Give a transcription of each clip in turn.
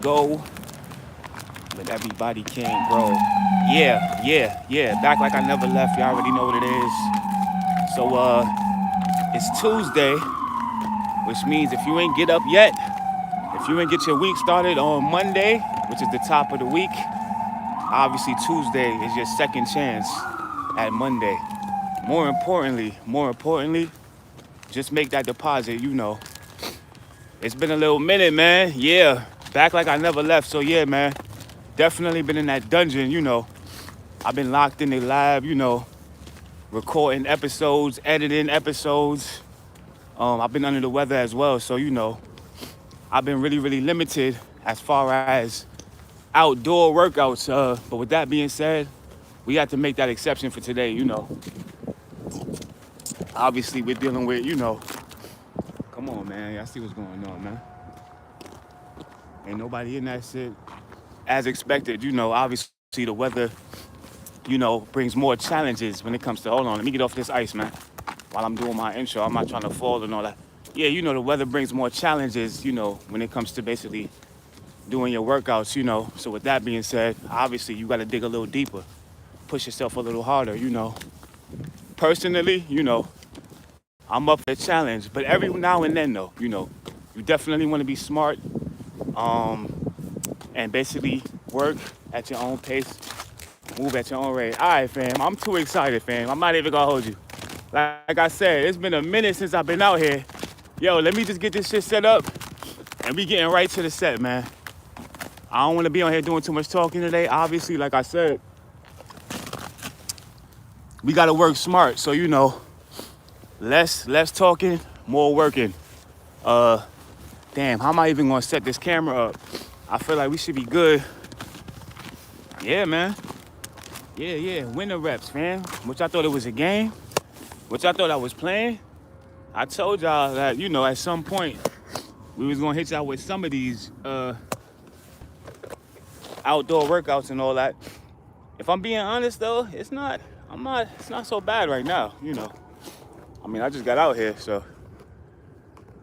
go, but everybody can grow. Yeah. Back like I never left. Y'all already know what it is. So it's Tuesday, which means if you ain't get up yet, if you ain't get your week started on Monday, which is the top of the week, obviously Tuesday is your second chance at Monday. More importantly, just make that deposit, It's been a little minute, man. Yeah, back like I never left. So yeah, man, definitely been in that dungeon, I've been locked in the lab, recording episodes, editing episodes. I've been under the weather as well, so I've been really limited as far as outdoor workouts. But with that being said, we had to make that exception for today, Obviously, we're dealing with, come on, man. Y'all see what's going on, man. Ain't nobody in that shit as expected, Obviously, the weather, brings more challenges when it comes to, hold on, let me get off this ice, man. While I'm doing my intro, I'm not trying to fall and all that. Yeah, the weather brings more challenges, when it comes to basically doing your workouts, So with that being said, obviously, you got to dig a little deeper, push yourself a little harder, Personally, I'm up for the challenge, but every now and then, though, you definitely want to be smart, and basically work at your own pace, move at your own rate. All right, fam, I'm too excited, fam. I'm not even gonna hold you. Like I said, it's been a minute since I've been out here. Yo, let me just get this shit set up, and we getting right to the set, man. I don't want to be on here doing too much talking today. Obviously, like I said, we gotta work smart. So less talking, more working. Damn, how am I even gonna set this camera up? I feel like we should be good. Yeah, man. Yeah. Winter reps, man. Which I thought it was a game. Which I thought I was playing. I told y'all that, at some point, we was gonna hit y'all with some of these outdoor workouts and all that. If I'm being honest though, it's not so bad right now, I mean, I just got out here, so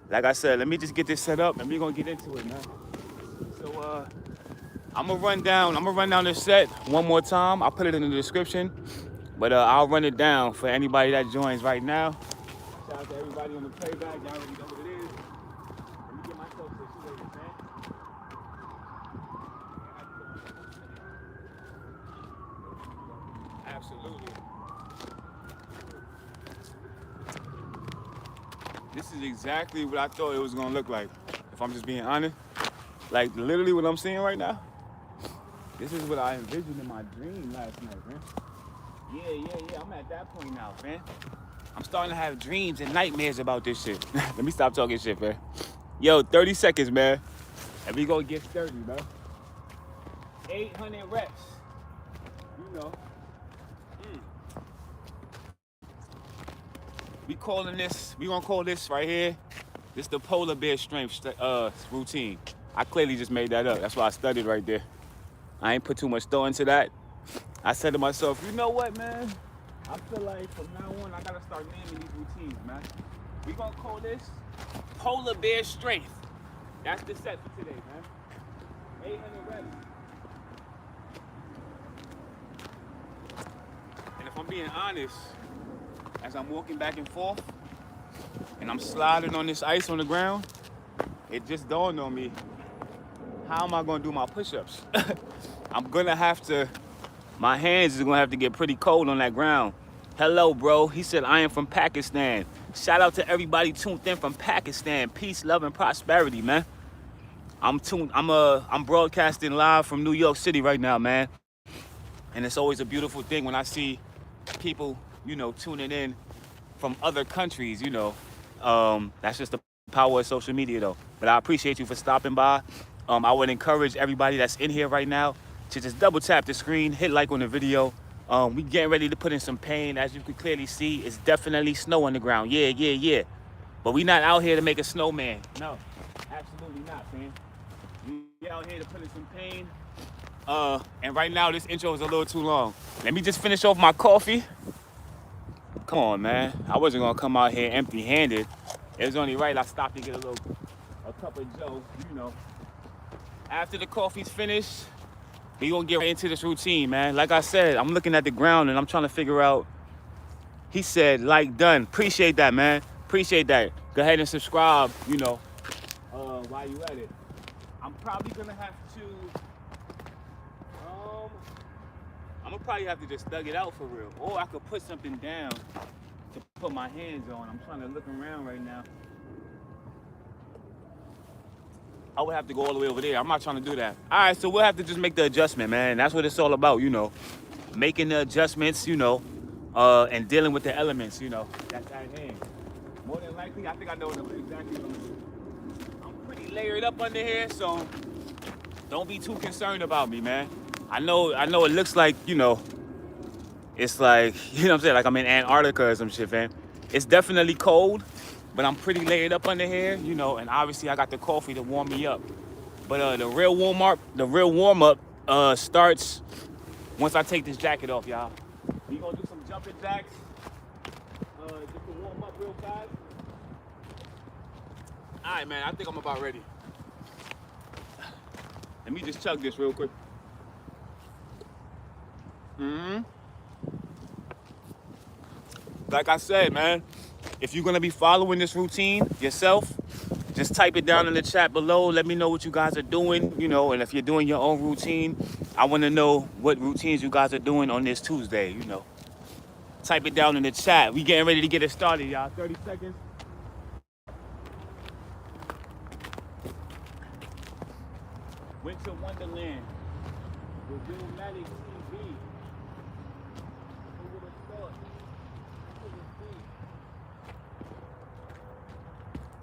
like I said, let me just get this set up and we're gonna get into it, man. So I'm gonna run down this set one more time. I'll put it in the description, but I'll run it down for anybody that joins right now. Shout out to everybody on the playback. Y'all already know what it is. Let me get myself situated, man. Absolutely. This is exactly what I thought it was gonna look like. If I'm just being honest, like literally what I'm seeing right now. This is what I envisioned in my dream last night, man. Yeah. I'm at that point now, man. I'm starting to have dreams and nightmares about this shit. Let me stop talking shit, man. Yo, 30 seconds, man. And we gonna get 30, man. 800 reps. We gonna call this right here, this the Polar Bear Strength routine. I clearly just made that up. That's why I studied right there. I ain't put too much thought into that. I said to myself, you know what, man? I feel like from now on, I gotta start naming these routines, man. We gonna call this Polar Bear Strength. That's the set for today, man. 800 reps. And if I'm being honest, as I'm walking back and forth, and I'm sliding on this ice on the ground, it just dawned on me, how am I gonna do my push-ups? My hands is gonna have to get pretty cold on that ground. Hello, bro. He said, I am from Pakistan. Shout out to everybody tuned in from Pakistan. Peace, love, and prosperity, man. I'm broadcasting live from New York City right now, man. And it's always a beautiful thing when I see people, tuning in from other countries, That's just the power of social media, though. But I appreciate you for stopping by. I would encourage everybody that's in here right now to just double tap the screen, hit like on the video. We getting ready to put in some pain. As you can clearly see, it's definitely snow on the ground. Yeah. But we not out here to make a snowman. No, absolutely not, man. We out here to put in some pain. And right now, this intro is a little too long. Let me just finish off my coffee. Come on, man. I wasn't gonna come out here empty-handed. It was only right I stopped to get a cup of Joe, After the coffee's finished, we gonna get right into this routine, man. Like I said, I'm looking at the ground and I'm trying to figure out. He said, like done. Appreciate that, man. Appreciate that. Go ahead and subscribe, while you at it. I'm probably gonna have to, I'm gonna probably have to just thug it out for real. Or I could put something down to put my hands on. I'm trying to look around right now. I would have to go all the way over there. I'm not trying to do that. All right, so we'll have to just make the adjustment, man. That's what it's all about, making the adjustments, and dealing with the elements, that's at hand. More than likely, I think I know exactly what I'm doing. I'm pretty layered up under here, so don't be too concerned about me, man. I know it looks like, it's like, what I'm saying, like I'm in Antarctica or some shit, fam. It's definitely cold, but I'm pretty layered up under here, and obviously I got the coffee to warm me up. But the real warm up starts once I take this jacket off, y'all. We gonna do some jumping jacks, just to warm up real fast. All right, man, I think I'm about ready. Let me just chug this real quick. Like I said, man, if you're gonna be following this routine yourself, just type it down in the chat below. Let me know what you guys are doing, and if you're doing your own routine, I wanna know what routines you guys are doing on this Tuesday, Type it down in the chat. We getting ready to get it started, y'all. 30 seconds. Winter Wonderland. Revealmatic TV. Who would have thought? Who would see?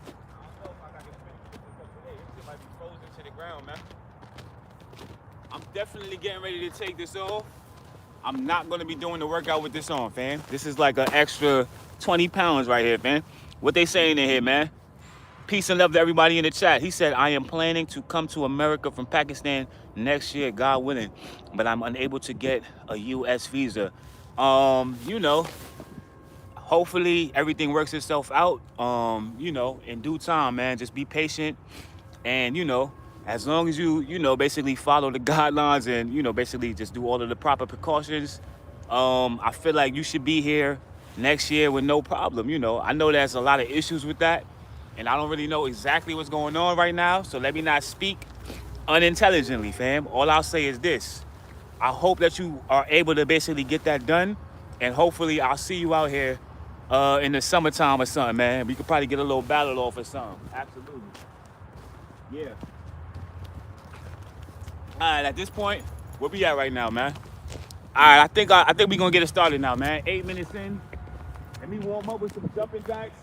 I don't know if I got to finish this up today. This shit might be frozen to the ground, man. I'm definitely getting ready to take this off. I'm not going to be doing the workout with this on, fam. This is like an extra 20 pounds right here, fam. What they saying in here, man? Peace and love to everybody in the chat. He said, I am planning to come to America from Pakistan next year, God willing, but I'm unable to get a U.S. visa. Hopefully everything works itself out, in due time, man. Just be patient and, as long as you, basically follow the guidelines and, basically just do all of the proper precautions, I feel like you should be here next year with no problem, I know there's a lot of issues with that, and I don't really know exactly what's going on right now, so let me not speak unintelligently, fam. All I'll say is this. I hope that you are able to basically get that done, and hopefully I'll see you out here in the summertime or something, man. We could probably get a little battle off or something. Absolutely. Yeah. All right, at this point, where we at right now, man? All right, I think we're gonna get it started now, man. 8 minutes in. Let me warm up with some jumping jacks.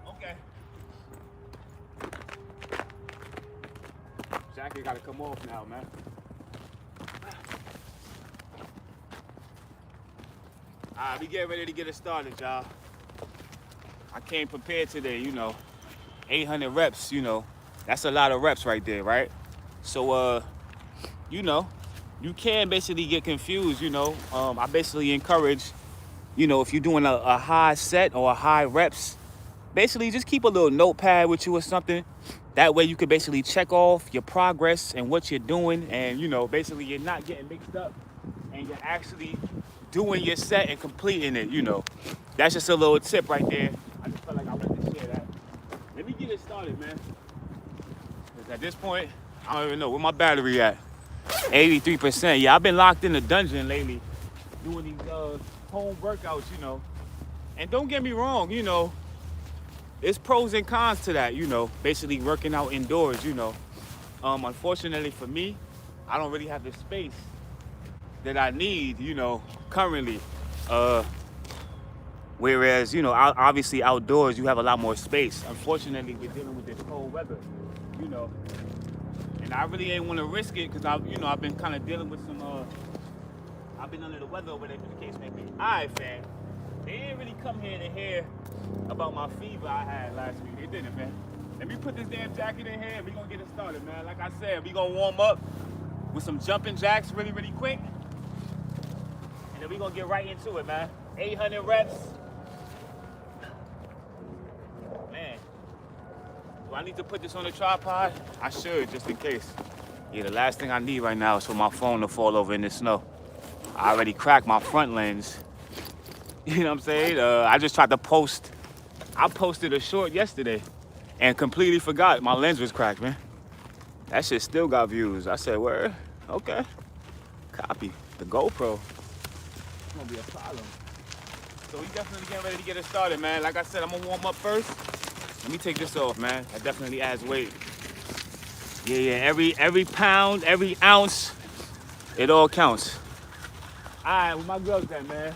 Okay. Jacket gotta come off now, man. All right, we getting ready to get it started, y'all. I came prepared today, 800 reps, that's a lot of reps right there, right? So, you can basically get confused, I basically encourage, if you're doing a high set or a high reps, basically just keep a little notepad with you or something. That way you can basically check off your progress and what you're doing, and, basically you're not getting mixed up and you're actually doing your set and completing it, That's just a little tip right there. I just felt like I wanted to share that. Let me get it started, man. Because at this point, I don't even know where my battery at. 83%. Yeah, I've been locked in the dungeon lately doing these home workouts, And don't get me wrong, there's pros and cons to that, basically working out indoors, Unfortunately for me, I don't really have the space that I need, currently. Whereas, obviously outdoors you have a lot more space. Unfortunately, we're dealing with this cold weather, And I really ain't want to risk it because I've been kind of dealing with some, I've been under the weather over there, for the case may be. All right, fam. They didn't really come here to hear about my fever I had last week. They didn't, man. Let me put this damn jacket in here and we're going to get it started, man. Like I said, we're going to warm up with some jumping jacks really, really quick. And then we're gonna get right into it, man. 800 reps. Man, do I need to put this on the tripod? I should, just in case. Yeah, the last thing I need right now is for my phone to fall over in the snow. I already cracked my front lens. You know what I'm saying? I just tried to post. I posted a short yesterday and completely forgot my lens was cracked, man. That shit still got views. I said, word? Okay. Copy. The GoPro. It's gonna be a problem. So we definitely getting ready to get it started, man. Like I said, I'm gonna warm up first. Let me take this off, man. That definitely adds weight. Yeah, every pound, every ounce, it all counts. All right, where my gloves at, man?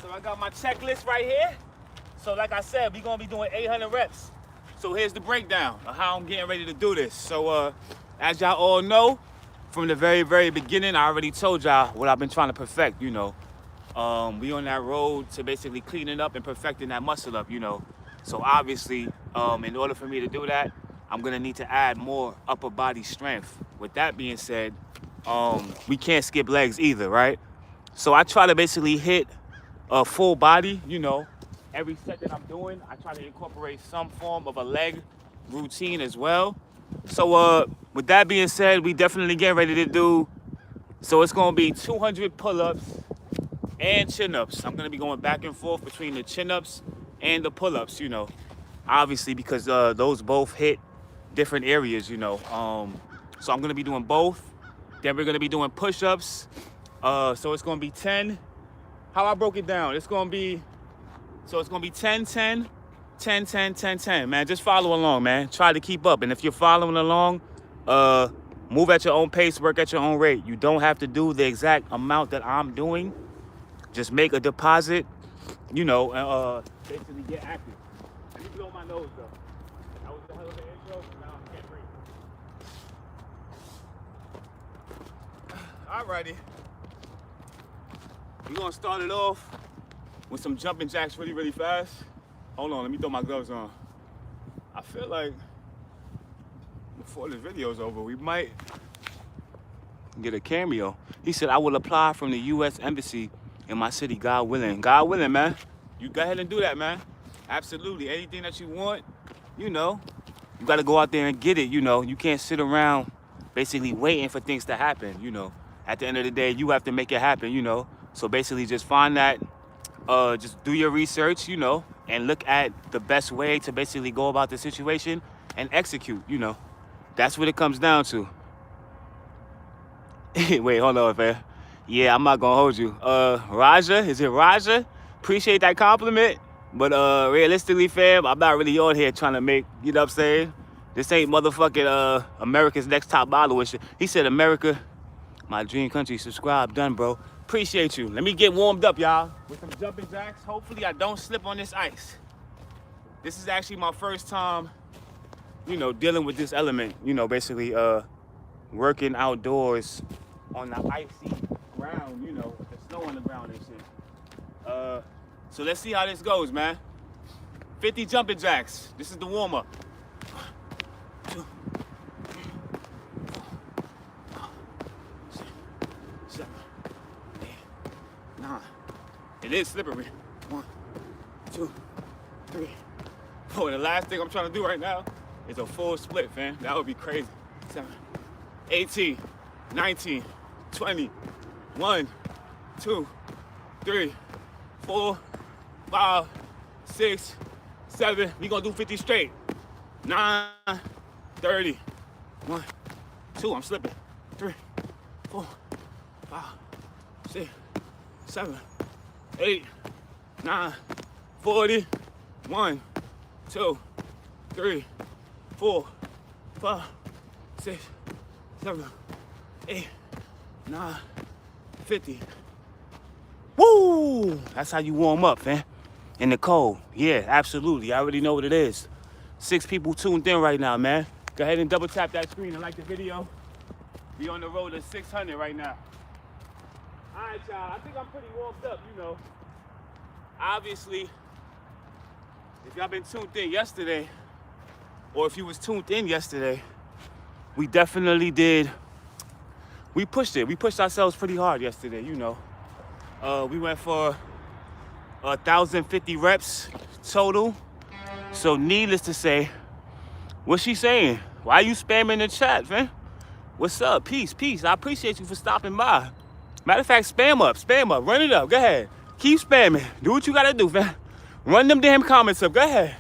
So I got my checklist right here. So like I said, we're gonna be doing 800 reps. So here's the breakdown of how I'm getting ready to do this. So as y'all all know, from the very, very beginning, I already told y'all what I've been trying to perfect, you know. We on that road to basically cleaning up and perfecting that muscle up, you know. So obviously, in order for me to do that, I'm gonna need to add more upper body strength. With that being said, we can't skip legs either, right? So I try to basically hit a full body, you know. Every set that I'm doing, I try to incorporate some form of a leg routine as well. So with that being said, we definitely get ready to do, so it's gonna be 200 pull-ups and chin-ups. I'm gonna be going back and forth between the chin-ups and the pull-ups, you know. Obviously, because those both hit different areas, you know. So I'm gonna be doing both. Then we're gonna be doing push-ups. So it's gonna be 10. How I broke it down, it's gonna be 10, 10, 10, 10, 10, 10. Man, just follow along, man. Try to keep up. And if you're following along, move at your own pace, work at your own rate. You don't have to do the exact amount that I'm doing. Just make a deposit, you know, and basically get active. You blow my nose, though. That was the hell of an intro, so now I can't breathe. Alrighty. We're gonna start it off with some jumping jacks really, really fast. Hold on, let me throw my gloves on. I feel like before this video's over, we might get a cameo. He said, I will apply from the U.S. Embassy in my city, God willing. God willing, man. You go ahead and do that, man. Absolutely. Anything that you want, you know, you got to go out there and get it, you know. You can't sit around basically waiting for things to happen, you know. At the end of the day, you have to make it happen, you know. So basically just find that, just do your research, you know, and look at the best way to basically go about the situation and execute, you know. That's what it comes down to. Wait, hold on, man. Yeah, I'm not gonna hold you. Raja, is it Raja? Appreciate that compliment. But realistically, fam, I'm not really on here trying to make, you know what I'm saying? This ain't motherfucking America's Next Top Model and shit. He said, America, my dream country. Subscribe, done, bro. Appreciate you. Let me get warmed up, y'all, with some jumping jacks. Hopefully I don't slip on this ice. This is actually my first time, you know, dealing with this element, you know, basically working outdoors on the icy ground, you know, with the snow on the ground and shit. So let's see how this goes, man. 50 jumping jacks. This is the warm-up. 1, 2, 3, 4, 5, 6, 7, 8, 9. It is slippery. 1, 2, 3, 4. The last thing I'm trying to do right now is a full split, fam. That would be crazy. 7, 18, 19, 20. 1, 2, 3, 4, 5, 6, 7. We gonna do 50 straight. 9, 30. 1, 2. I'm slipping. 3, 4, 5, 6, 7, 8, 9, 40. 1, 2, 3, 4, 5, 6, 7, 8, 9, 50. Woo! That's how you warm up, man. In the cold. Yeah, absolutely. I already know what it is. 6 people tuned in right now, man. Go ahead and double tap that screen and like the video. We on the road to 600 right now. All right, y'all. I think I'm pretty warmed up, you know. Obviously, if y'all been tuned in yesterday, or if you was tuned in yesterday, we definitely did we pushed it. We pushed ourselves pretty hard yesterday, you know. We went for 1,050 reps total. So needless to say, what's she saying? Why you spamming the chat, man? What's up? Peace, peace. I appreciate you for stopping by. Matter of fact, spam up, run it up. Go ahead. Keep spamming. Do what you gotta do, man. Run them damn comments up. Go ahead.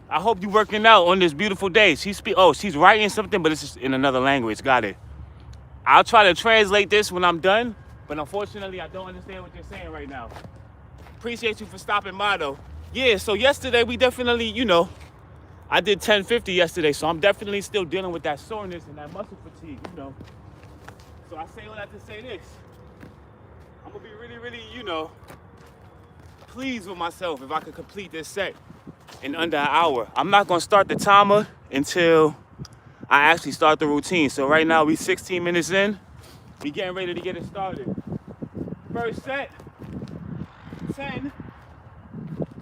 I hope you working out on this beautiful day. She's writing something, but it's just in another language. Got it. I'll try to translate this when I'm done, but unfortunately, I don't understand what you're saying right now. Appreciate you for stopping by, though. Yeah, so yesterday we definitely, you know, I did 1050 yesterday, so I'm definitely still dealing with that soreness and that muscle fatigue, you know. So I say all that to say this. I'm gonna be really, really, you know, pleased with myself if I could complete this set in under an hour. I'm not gonna start the timer until I actually start the routine. So right now we 16 minutes in. We getting ready to get it started. First set, 10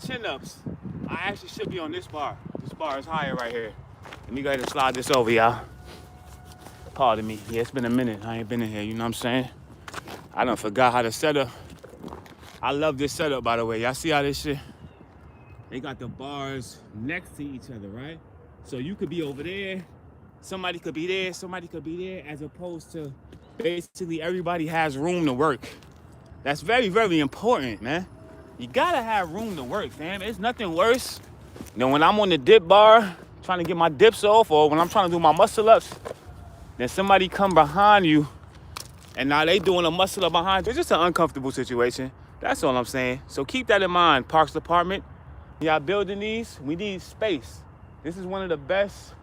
chin-ups. I actually should be on this bar. This bar is higher right here. Let me go ahead and slide this over, y'all. Pardon me. Yeah, it's been a minute. I ain't been in here, you know what I'm saying? I done forgot how to set up. I love this setup, by the way. Y'all see how this shit? They got the bars next to each other, right? So you could be over there, somebody could be there, somebody could be there, as opposed to basically everybody has room to work. That's very, very important, man. You gotta have room to work, fam. It's nothing worse than when I'm on the dip bar trying to get my dips off, or when I'm trying to do my muscle ups, then somebody come behind you and now they doing a muscle up behind you. It's just an uncomfortable situation. That's all I'm saying. So keep that in mind, Parks Department. Y'all building these, we need space. This is one of the best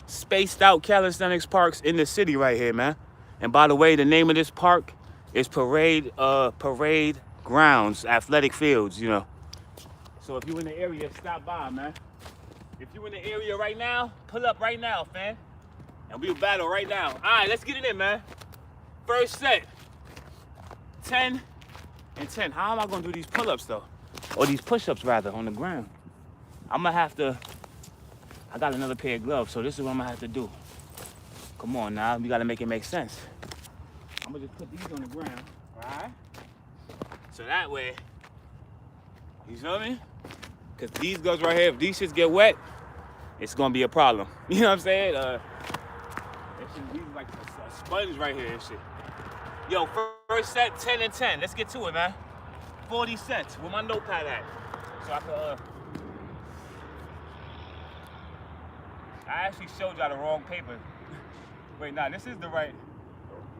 spaced out calisthenics parks in the city right here, man. And by the way, the name of this park is Parade Grounds, Athletic Fields, you know. So if you're in the area, stop by, man. If you're in the area right now, pull up right now, fam. And we'll battle right now. All right, let's get it in, man. First set, 10 and 10. How am I gonna do these pull-ups though? Or these push-ups rather, on the ground? I'm gonna have to, I got another pair of gloves, so this is what I'm gonna have to do. Come on now, we gotta make it make sense. I'm gonna just put these on the ground, all right? So that way, you feel me? Cause these gloves right here, if these shits get wet, it's gonna be a problem. You know what I'm saying? These like a sponge right here and shit. Yo, first set, 10 and 10. Let's get to it, man. 40 sets. Where my notepad at? So I could, I actually showed y'all the wrong paper. Wait, nah, this is the right.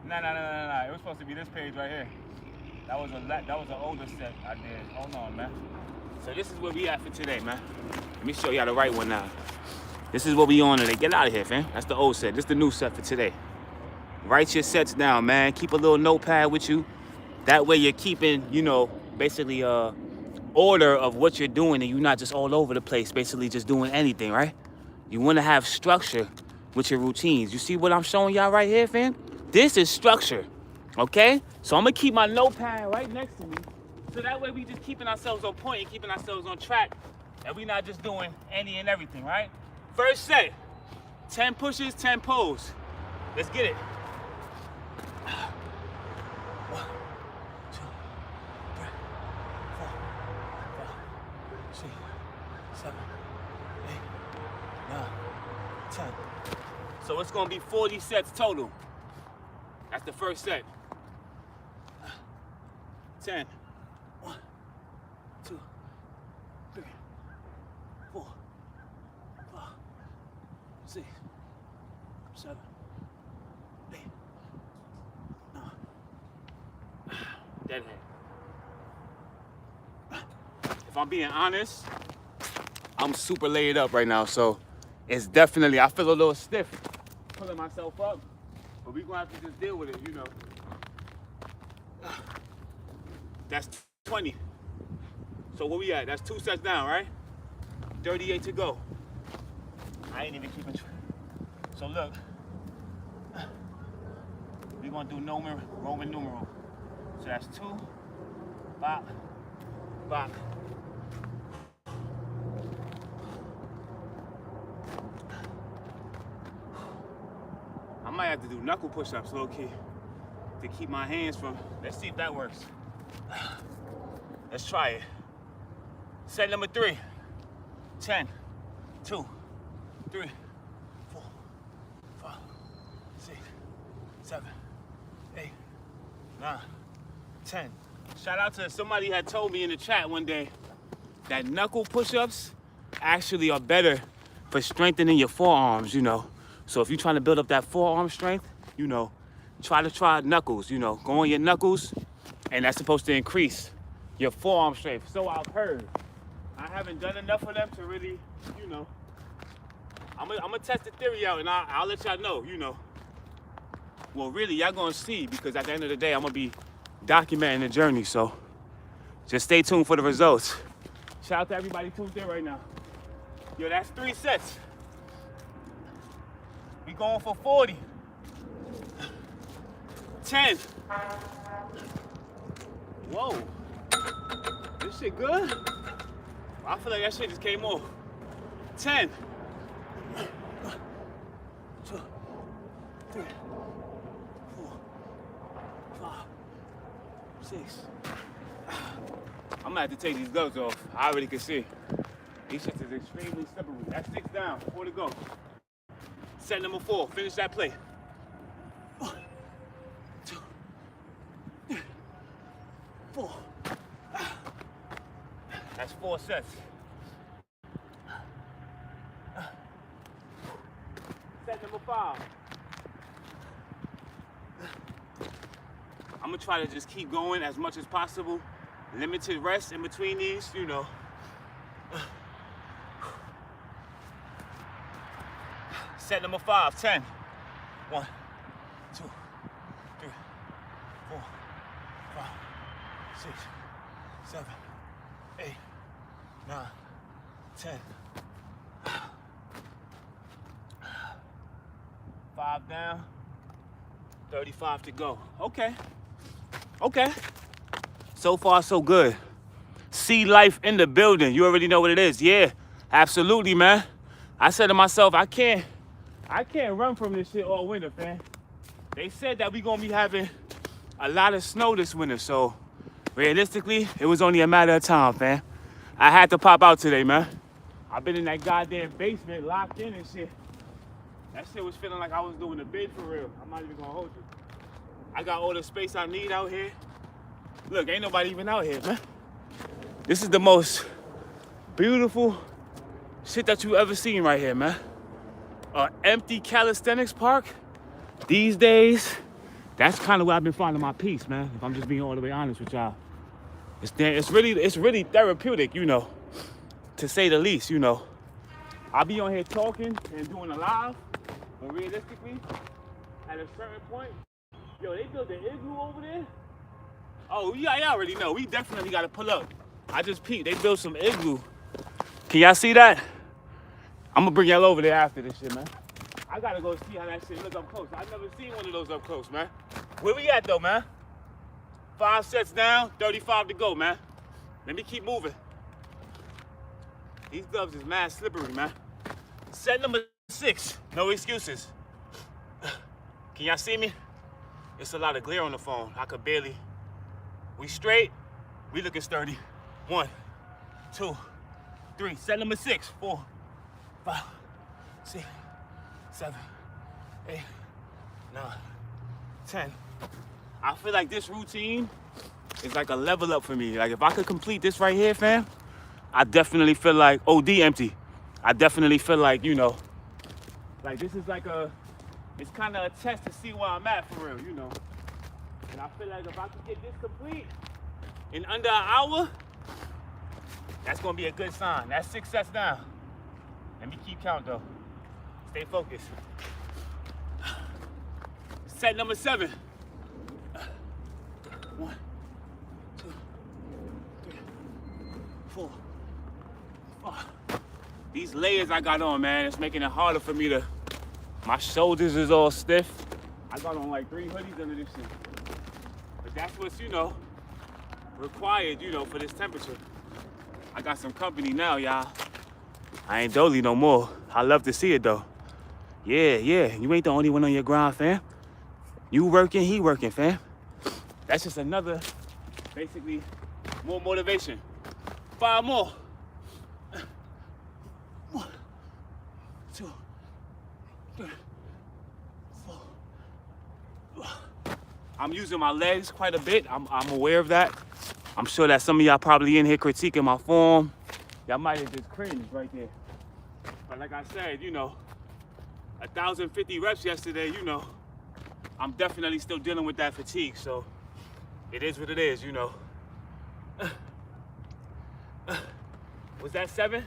Nah. It was supposed to be this page right here. That was an older set I did. Hold on, man. So this is where we at for today, man. Let me show y'all the right one now. This is what we on today. Get out of here, fam. That's the old set. This is the new set for today. Write your sets down, man. Keep a little notepad with you. That way you're keeping, you know, basically order of what you're doing, and you're not just all over the place, basically just doing anything, right? You want to have structure with your routines. You see what I'm showing y'all right here, fam? This is structure, okay? So I'm going to keep my notepad right next to me, so that way we just keeping ourselves on point and keeping ourselves on track, and we're not just doing any and everything, right? First set, 10 pushes, 10 pulls. Let's get it. 1, 2, 3, 4, 5, 6, 7, 8, 9, 10. So it's gonna be 40 sets total. That's the first set. 10. 1, 2, 3, 4, 5, 6, 7, 8, 9. Dead hand. If I'm being honest, I'm super laid up right now, so it's definitely, I feel a little stiff pulling myself up, but we're gonna have to just deal with it, you know. That's 20. So where we at? That's 2 sets down, right? 38 to go. I ain't even keeping track. So look, we're gonna do Roman numeral. So that's 2, bop, bop. I might have to do knuckle push-ups, low key. to keep my hands from, let's see if that works. Let's try it. Set number 3. 10, 2, 3, 4, 5, 6, 7, 8, 9, 10. Shout out to somebody had told me in the chat one day that knuckle push-ups actually are better for strengthening your forearms, you know. So if you're trying to build up that forearm strength, you know, try knuckles, you know. Go on your knuckles, and that's supposed to increase your forearm strength. So I've heard. I haven't done enough of them to really, you know. I'm gonna test the theory out, and I'll let y'all know, you know. Well, really, y'all gonna see, because at the end of the day, I'm gonna be documenting the journey, so just stay tuned for the results. Shout out to everybody tuned in right now. Yo, that's 3 sets. We going for 40. 10. Whoa. This shit good? I feel like that shit just came off. 10. 2, 3, 4, 5, 6. I'm gonna have to take these gloves off. I already can see. These shits is extremely slippery. That's 6 down, 4 to go. Set number 4, finish that play. 1, 2, 3, 4. That's 4 sets. Set number 5. I'm gonna try to just keep going as much as possible. Limited rest in between these, you know. Set number 5, 10. 1, 2, 3, 4, 5, 6, 7, 8, 9, 10. 5 down, 35 to go. Okay. Okay. So far, so good. Sea life in the building. You already know what it is. Yeah, absolutely, man. I said to myself, I can't run from this shit all winter, fam. They said that we gonna be having a lot of snow this winter, so realistically, it was only a matter of time, fam. I had to pop out today, man. I've been in that goddamn basement locked in and shit. That shit was feeling like I was doing a bid for real. I'm not even gonna hold you. I got all the space I need out here. Look, ain't nobody even out here, man. This is the most beautiful shit that you ever seen right here, man. An empty calisthenics park. These days, that's kind of where I've been finding my peace, man. If I'm just being all the way honest with y'all. It's really therapeutic, you know, to say the least, you know. I'll be on here talking and doing a live, but realistically, at a certain point, yo, they built an igloo over there. Oh, yeah, y'all already know. We definitely got to pull up. I just peeped. They built some igloo. Can y'all see that? I'm going to bring y'all over there after this shit, man. I got to go see how that shit look up close. I've never seen one of those up close, man. Where we at, though, man? 5 sets down, 35 to go, man. Let me keep moving. These gloves is mad slippery, man. Set number 6, no excuses. Can y'all see me? It's a lot of glare on the phone. I could barely. We straight, we looking sturdy. 1, 2, 3. Set number 6, 4, 5, 6, 7, 8, 9, 10. I feel like this routine is like a level up for me. Like if I could complete this right here, fam, I definitely feel like OD empty. I definitely feel like, you know, like this is like it's kind of a test to see where I'm at for real, you know. And I feel like if I could get this complete in under an hour, that's gonna be a good sign. That's 6 sets down. Let me keep count though. Stay focused. Set number 7. 1, 2, 3, 4, 5. These layers I got on, man, it's making it harder for me to. My shoulders is all stiff. I got on like 3 hoodies under this shit. But that's what's, you know, required, you know, for this temperature. I got some company now, y'all. I ain't dolly no more. I love to see it though. Yeah, you ain't the only one on your grind, fam. You working, he working, fam. That's just another, basically, more motivation. 5 more. 1, 2, 3, 4. I'm using my legs quite a bit. I'm aware of that. I'm sure that some of y'all probably in here critiquing my form. Y'all might have just cringed right there. But like I said, you know, 1,050 reps yesterday, you know, I'm definitely still dealing with that fatigue. So it is what it is, you know. Was that 7?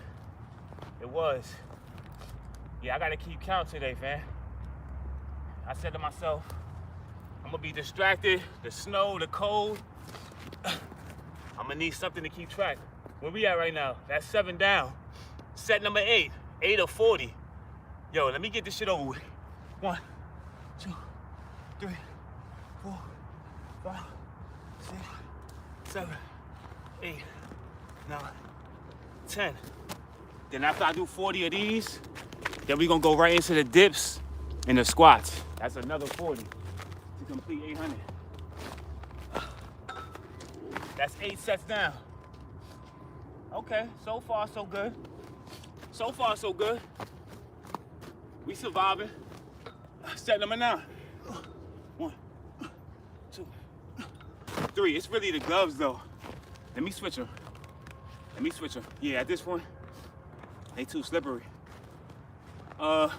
It was. Yeah, I gotta keep count today, fam. I said to myself, I'm gonna be distracted, the snow, the cold. I'm gonna need something to keep track. Where we at right now? That's 7 down. Set number 8, 8 of 40. Yo, let me get this shit over with. 1, 2, 3, 4, 5, 6, 7, 8, 9, 10. Then after I do 40 of these, then we gonna go right into the dips and the squats. That's another 40 to complete 800. That's 8 sets down. Okay, so far so good. So far so good. We surviving. Set number 9. 1, 2, 3. It's really the gloves though. Let me switch them. Yeah, at this point, they too slippery. That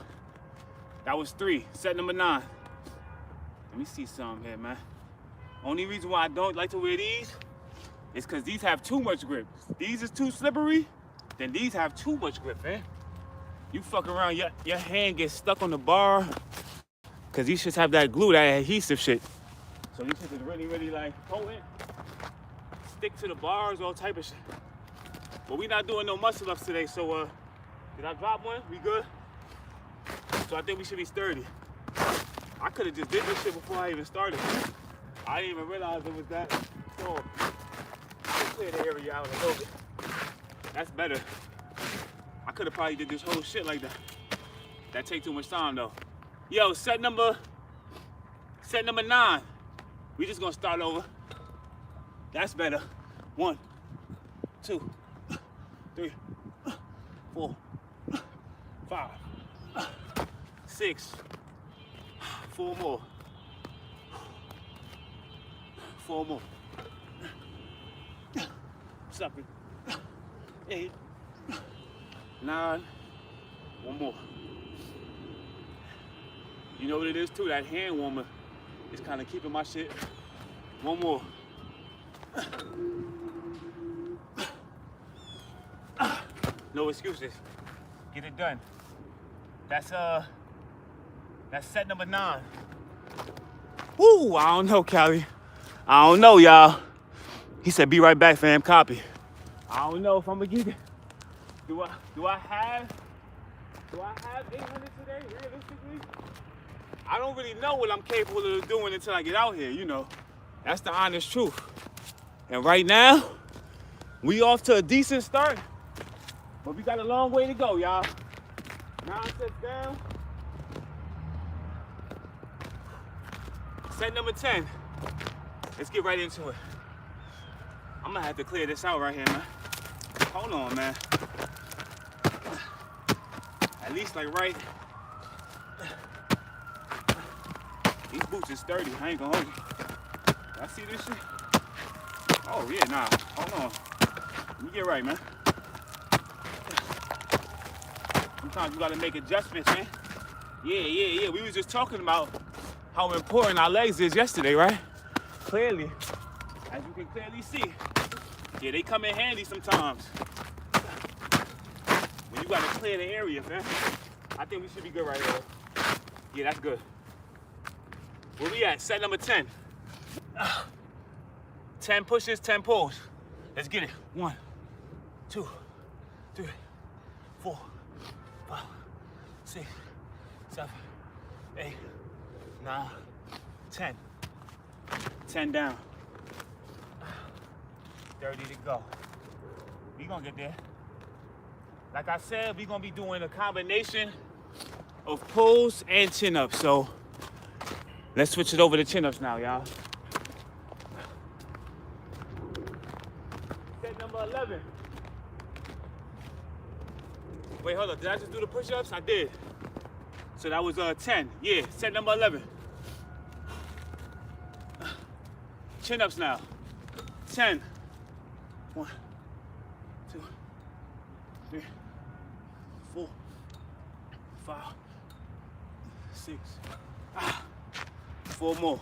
was 3. Set number 9. Let me see something here, man. Only reason why I don't like to wear these is because these have too much grip. These is too slippery, then these have too much grip, man. You fuck around, your hand gets stuck on the bar because these shits have that glue, that adhesive shit. So these shits is really, really like potent. Stick to the bars, all type of shit. But we not doing no muscle ups today, so did I drop one? We good? So I think we should be sturdy. I could have just did this shit before I even started. I didn't even realize it was that strong. Let's clear the area out a little bit. That's better. I could have probably did this whole shit like that. That take too much time though. Yo, set number 9. We just gonna start over. That's better. 1, 2, 3, 4, 5, 6. 4 more. 4 more. 7, 8, 9. 1 more. You know what it is too? That hand warmer is kind of keeping my shit. 1 more. No excuses. Get it done. That's set number 9. Woo! I don't know, Cali. I don't know, y'all. He said, "Be right back, fam. Copy." I don't know if I'm gonna get it. Do I have 800 today, realistically? I don't really know what I'm capable of doing until I get out here, you know. That's the honest truth. And right now, we off to a decent start, but we got a long way to go, y'all. 9 sets down. Set number 10. Let's get right into it. I'm gonna have to clear this out right here, man. Hold on, man. At least like right. These boots is sturdy. I ain't gonna hold you. I see this shit. Oh yeah, nah. Hold on. Let me get right, man. Sometimes you gotta make adjustments, man. Yeah. We was just talking about how important our legs is yesterday, right? Clearly, as you can clearly see, yeah, they come in handy sometimes. When you gotta clear the area, man. I think we should be good right here. Yeah, that's good. Where we at? Set number 10. 10 pushes, 10 pulls. Let's get it. 1, 2, 3, 4, 5, 6, 7, 8, 9, 10. 10 down. 30 to go. We gonna get there. Like I said, we gonna be doing a combination of pulls and chin-ups. So let's switch it over to chin-ups now, y'all. Set number 11. Wait, hold up. Did I just do the push-ups? I did. So that was 10. Yeah, set number 11. Chin-ups now. 10. 1, 2, 3, 4, 5, 6. 4 more.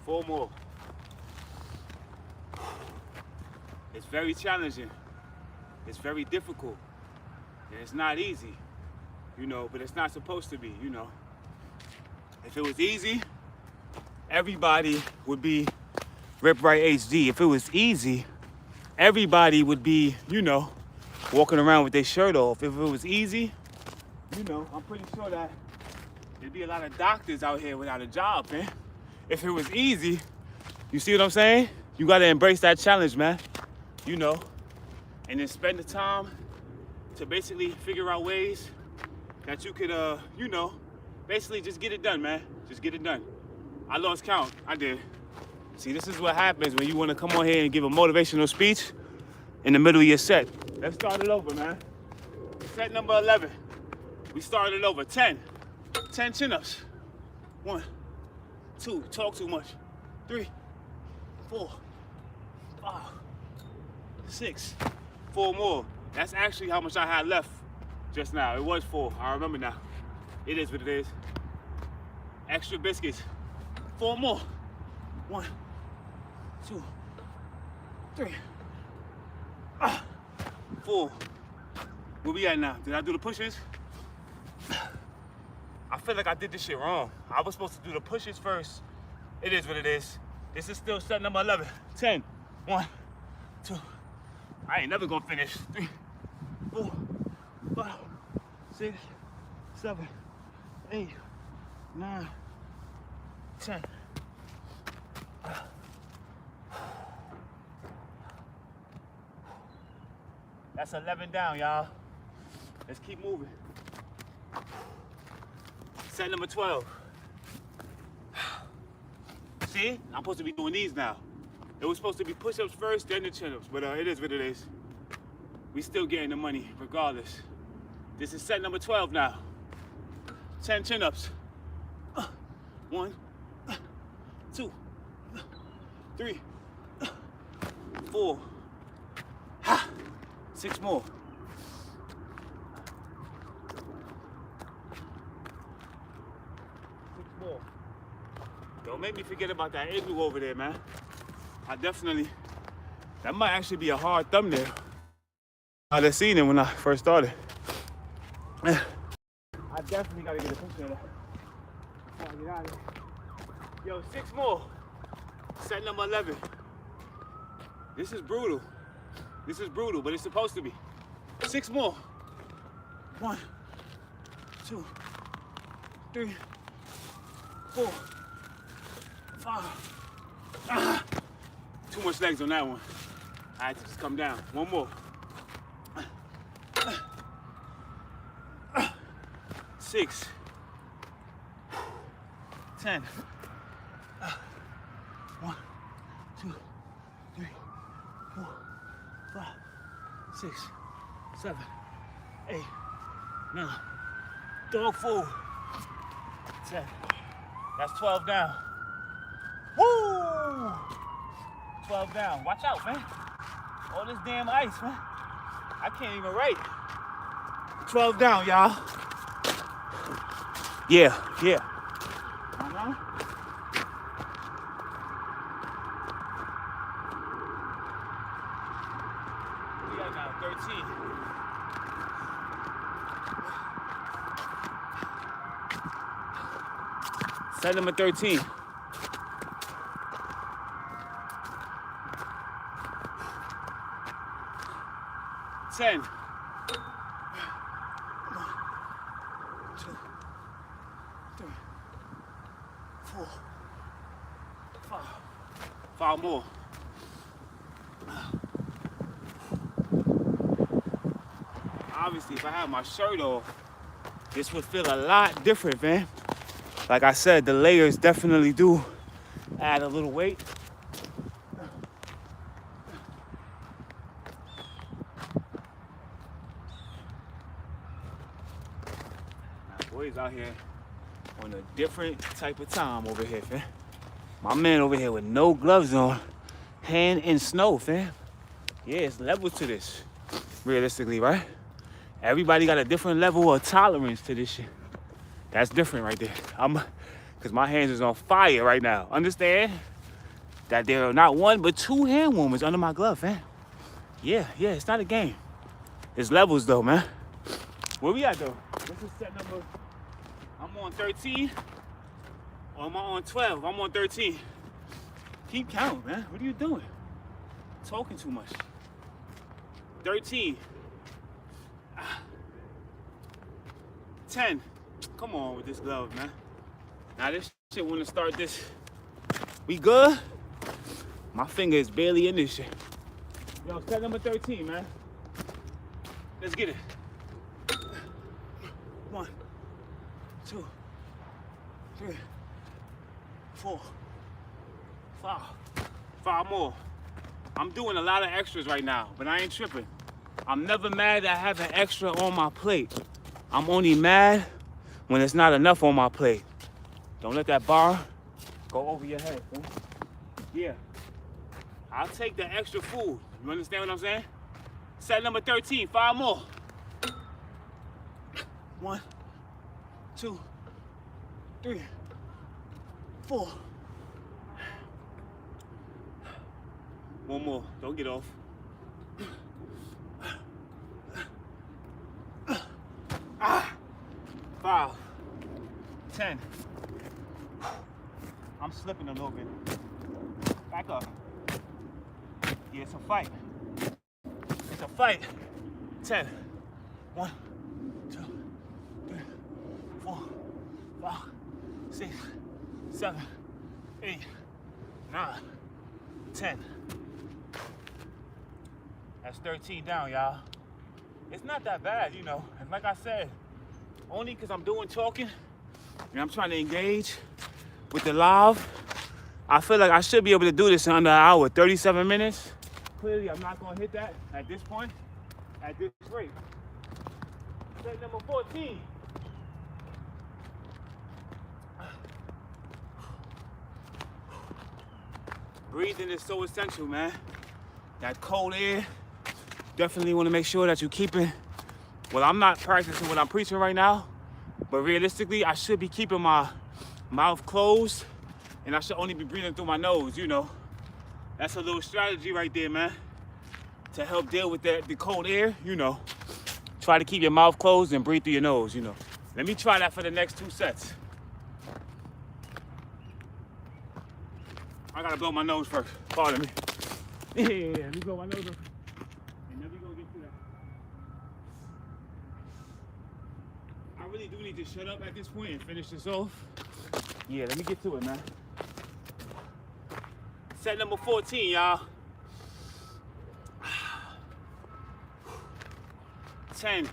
4 more. It's very challenging. It's very difficult. And it's not easy, you know, but it's not supposed to be, you know. If it was easy, everybody would be Rip Right HD. If it was easy, everybody would be, you know, walking around with their shirt off. If it was easy, you know, I'm pretty sure that there'd be a lot of doctors out here without a job, man. If it was easy, you see what I'm saying? You gotta embrace that challenge, man. You know, and then spend the time to basically figure out ways that you could, you know, basically just get it done, man. Just get it done. I lost count. I did. See, this is what happens when you want to come on here and give a motivational speech in the middle of your set. Let's start it over, man. Set number 11. We started over. 10. 10 chin-ups. 1, 2. Talk too much. 3, 4, 5, 6. 4 more. That's actually how much I had left just now. It was 4. I remember now. It is what it is. Extra biscuits. 4 more. 1, 2, 3, 4. Where we at now? Did I do the pushes? I feel like I did this shit wrong. I was supposed to do the pushes first. It is what it is. This is still set number 11. 10. 1, 2. I ain't never gonna finish. 3, 4, 5, 6, 7, 8, 9, 10. That's 11 down, y'all. Let's keep moving. Set number 12. See, I'm supposed to be doing these now. It was supposed to be push-ups first, then the chin-ups, but it is what it is. We still getting the money regardless. This is set number 12 now. 10 chin-ups. 1, 2, 3, 4. 6 more. 6 more. Don't make me forget about that igloo over there, man. That might actually be a hard thumbnail. I just seen it when I first started. I definitely gotta get a picture of that before I get out of here. Yo, 6 more. Set number 11. This is brutal. This is brutal, but it's supposed to be. 6 more. 1, 2, 3, 4, 5. Too much legs on that one. I had to just come down. 1 more. 6. 10. 1, 2, 3, 4, 5, 6, 7, 8, 9. Dog food. 10. That's 12 down. Woo! 12 down. Watch out, man. All this damn ice, man. I can't even write. 12 down, y'all. Yeah. Uh-huh. We got now 13. Set number 13. 10. 1, 2, 3, 4, 5. 5 more. Obviously, if I had my shirt off, this would feel a lot different, man. Like I said, the layers definitely do add a little weight. Boys out here on a different type of time over here, fam. My man over here with no gloves on, hand in snow, fam. Yeah, it's levels to this, realistically, right? Everybody got a different level of tolerance to this shit. That's different right there. Cause my hands is on fire right now. Understand that there are not one but two hand warmers under my glove, man. Yeah, it's not a game. It's levels though, man. Where we at though? This is set number, I'm on 13, or am I on 12? I'm on 13. Keep counting, man. What are you doing? Talking too much. 13. 10. Come on with this glove, man. Now this shit wanna start this. We good? My finger is barely in this shit. Yo, set number 13, man. Let's get it. 1, 2, 3, 4, 5. 5 more. I'm doing a lot of extras right now, but I ain't tripping. I'm never mad that I have an extra on my plate. I'm only mad when it's not enough on my plate. Don't let that bar go over your head, man. Yeah. I'll take the extra food. You understand what I'm saying? Set number 13, 5 more. 1, 2, 3, 4. One more. Don't get off. 5, 10. I'm slipping a little bit. Back up. Yeah, it's a fight. It's a fight. 10. 1, 2, 3, 4, 5, 6, 7, 8, 9, 10. That's 13 down, y'all. It's not that bad, you know. And like I said, only because I'm doing talking and I'm trying to engage with the live, I feel like I should be able to do this in under an hour, 37 minutes. Clearly, I'm not going to hit that at this point, at this rate. Set number 14. Breathing is so essential, man. That cold air, definitely want to make sure that you keep it. Well, I'm not practicing what I'm preaching right now, but realistically, I should be keeping my mouth closed and I should only be breathing through my nose, you know. That's a little strategy right there, man, to help deal with the cold air, you know. Try to keep your mouth closed and breathe through your nose, you know. Let me try that for the next 2 sets. I gotta blow my nose first, pardon me. Yeah, let me blow my nose first. And then we gonna get to that. I really do need to shut up at this point and finish this off. Yeah, let me get to it, man. Set number 14, y'all. 10.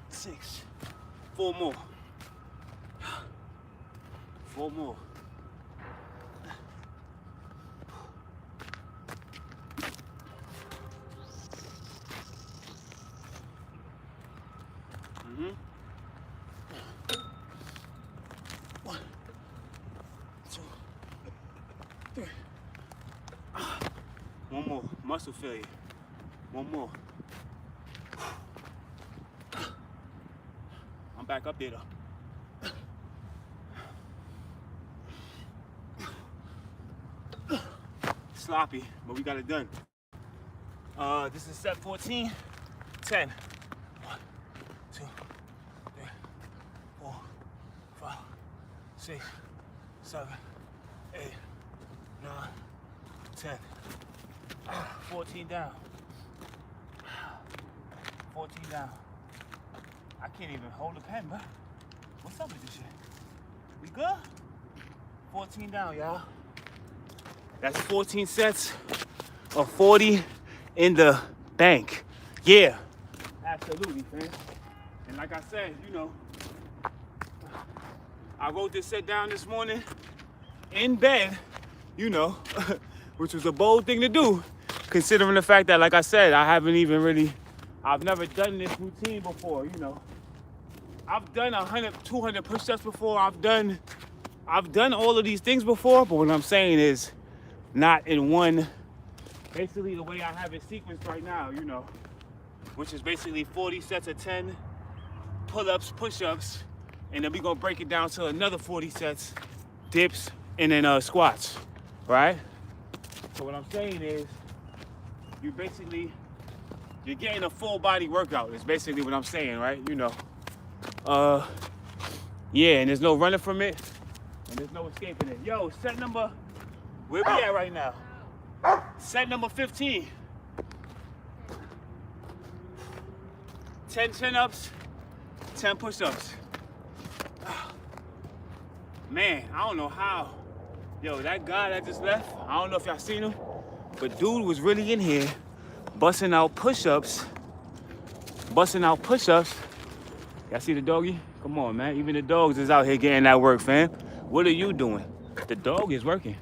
6. 4 more. 4 more. Mm-hmm. 1, 2, 3. 1 more. Muscle failure. 1 more. I'm back up there though. Sloppy, but we got it done. This is set 14. 10. 1, 2, 3, 4, 5, 6, 7, 8, 9, 10. 14 down. 14 down. I can't even hold the pen, bro. What's up with this shit? We good? 14 down, y'all. That's 14 sets of 40 in the bank. Yeah. Absolutely, fam. And like I said, you know, I wrote this set down this morning in bed, you know, which was a bold thing to do, considering the fact that, like I said, I've never done this routine before, you know. I've done 100, 200 push-ups before. I've done all of these things before, but what I'm saying is not in one, basically the way I have it sequenced right now, you know, which is basically 40 sets of 10 pull-ups, push-ups, and then we're gonna break it down to another 40 sets, dips, and then squats, right? So what I'm saying is, you're getting a full body workout, is basically what I'm saying, right? You know, yeah, and there's no running from it, and there's no escaping it. Yo, where we at right now? Set number 15. 10 chin-ups, 10 push-ups. Man, I don't know how. Yo, that guy that just left, I don't know if y'all seen him, but dude was really in here busting out push-ups. Y'all see the doggy? Come on, man. Even the dogs is out here getting that work, fam. What are you doing? The dog is working.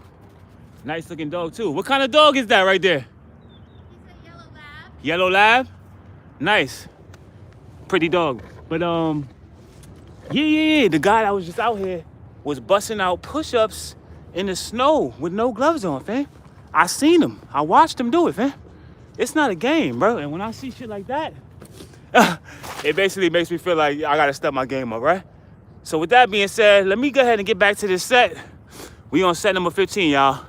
Nice looking dog, too. What kind of dog is that right there? He's a yellow lab. Yellow lab? Nice. Pretty dog. But, yeah. The guy that was just out here was busting out push-ups in the snow with no gloves on, fam. I seen him. I watched him do it, fam. It's not a game, bro. And when I see shit like that, it basically makes me feel like I gotta step my game up, right? So with that being said, let me go ahead and get back to this set. We on set number 15, y'all.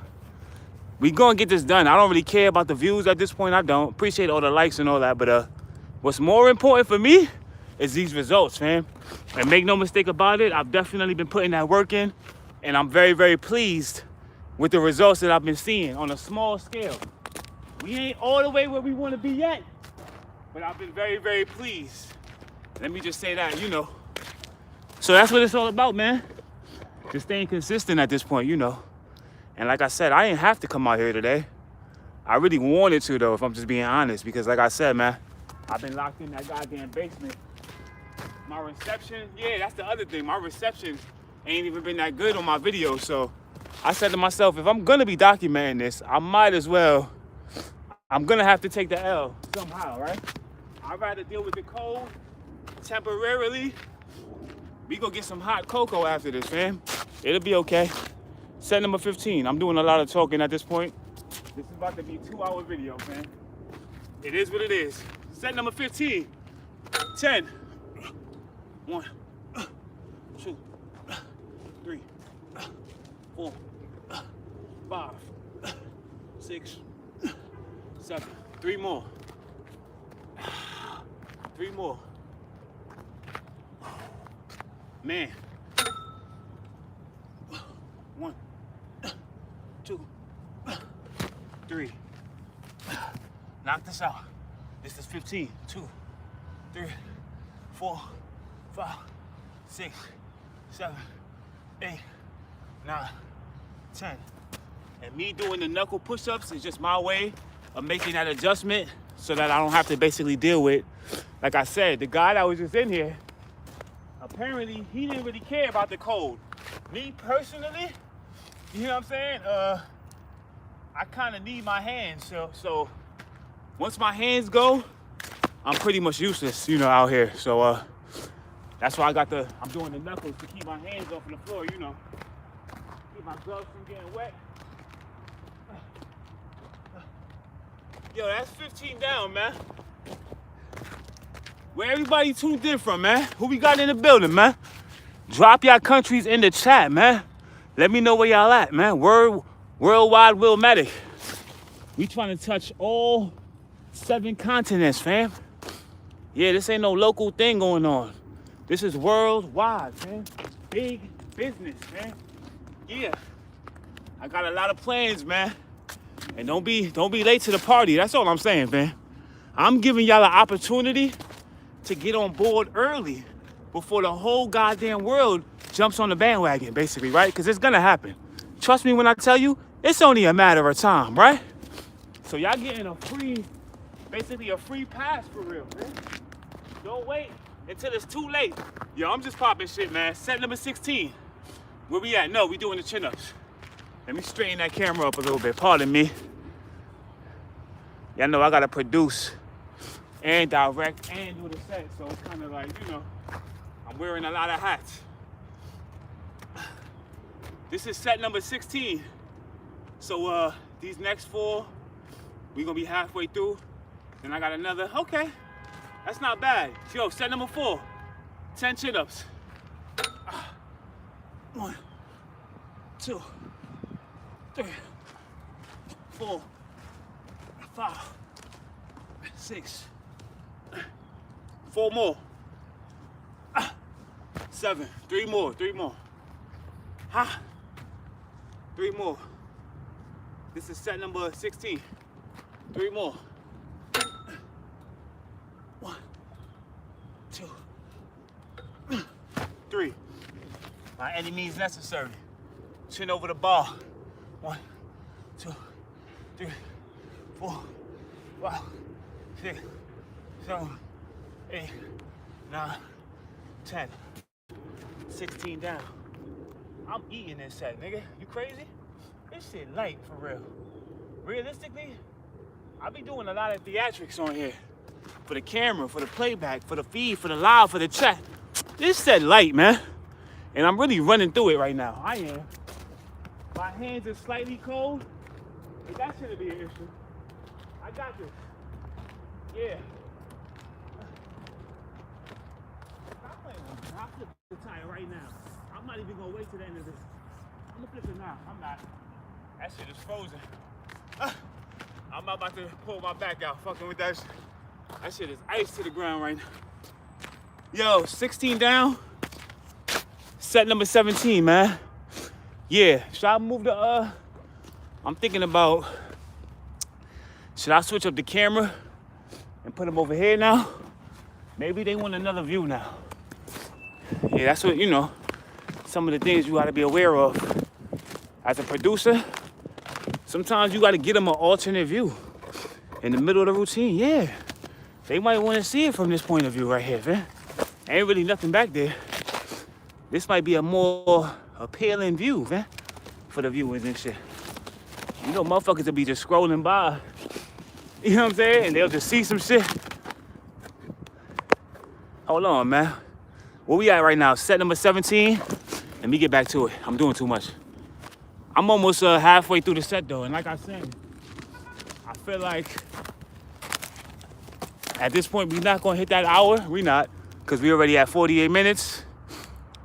We gonna get this done. I don't really care about the views at this point. I don't. Appreciate all the likes and all that, but what's more important for me is these results, fam. And make no mistake about it, I've definitely been putting that work in, and I'm very, very pleased with the results that I've been seeing on a small scale. We ain't all the way where we want to be yet, but I've been very, very pleased. Let me just say that, you know. So that's what it's all about, man. Just staying consistent at this point, you know. And like I said, I didn't have to come out here today. I really wanted to, though, if I'm just being honest, because like I said, man, I've been locked in that goddamn basement. My reception, yeah, that's the other thing. My reception ain't even been that good on my videos. So I said to myself, if I'm gonna be documenting this, I'm gonna have to take the L somehow, right? I'd rather deal with the cold temporarily. We go get some hot cocoa after this, fam. It'll be okay. Set number 15. I'm doing a lot of talking at this point. This is about to be a 2-hour video, man. It is what it is. Set number 15. 10. 1, 2, 3, 4, 5, 6, 7. 3 more. 3 more. Man. 1, 2, 3. Knock this out. This is 15. 2, 3, 4, 5, 6, 7, 8, 9, 10. And me doing the knuckle push-ups is just my way of making that adjustment so that I don't have to basically deal with, like I said, the guy that was just in here, apparently he didn't really care about the cold. Me personally, you know what I'm saying? I kind of need my hands, so once my hands go, I'm pretty much useless, you know, out here. So that's why I'm doing the knuckles to keep my hands off the floor, you know. Keep my gloves from getting wet. Yo, that's 15 down, man. Where everybody tuned in from, man? Who we got in the building, man? Drop y'all countries in the chat, man. Let me know where y'all at, man. Worldwide Willmatic. We trying to touch all 7 continents, fam. Yeah, this ain't no local thing going on. This is worldwide, man. Big business, man. Yeah. I got a lot of plans, man. And don't be late to the party. That's all I'm saying, man. I'm giving y'all an opportunity to get on board early before the whole goddamn world jumps on the bandwagon, basically, right? Because it's gonna happen. Trust me when I tell you, it's only a matter of time, right? So y'all getting basically a free pass for real, man. Don't wait until it's too late. Yo, I'm just popping shit, man. Set number 16. Where we at? No, we doing the chin-ups. Let me straighten that camera up a little bit. Pardon me. Y'all know I gotta produce and direct and do the set, so it's kind of like, you know, I'm wearing a lot of hats. This is set number 16. So these next 4, we're gonna be halfway through. Then I got another, okay, that's not bad. Yo, set number 4, 10 chin-ups. 1, 2, 3, 4, 5, 6, 4 more. 7, 3 more, 3 more. Ha! 3 more. This is set number 16. 3 more. 1, 2, 3. By any means necessary. Chin over the bar. 1, 2, 3, 4, 5, 6, 7, 8, 9, 10. 16 down. I'm eating this set, nigga. You crazy? This shit light for real. Realistically, I be doing a lot of theatrics on here. For the camera, for the playback, for the feed, for the live, for the chat. This set light, man. And I'm really running through it right now. I am. My hands are slightly cold, but that shouldn't be an issue. I got this. Yeah. Stop playing with me. I'll flip the tire right now. I'm not even gonna wait till the end of this. I'm gonna flip it now. I'm not. That shit is frozen. I'm about to pull my back out fucking with that shit. That shit is ice to the ground right now. Yo, 16 down. Set number 17, man. Yeah, should I move the, I'm thinking about, should I switch up the camera and put them over here now? Maybe they want another view now. Yeah, that's what, you know, some of the things you gotta be aware of. As a producer, sometimes you gotta get them an alternate view in the middle of the routine. Yeah, they might wanna see it from this point of view right here, man. Ain't really nothing back there. This might be a more appealing view, man, for the viewers and shit. You know, motherfuckers will be just scrolling by, you know what I'm saying? And they'll just see some shit. Hold on, man. Where we at right now? Set number 17. Let me get back to it. I'm doing too much. I'm almost halfway through the set though, and like I said, I feel like at this point we're not gonna hit that hour. We not, cause we already at 48 minutes.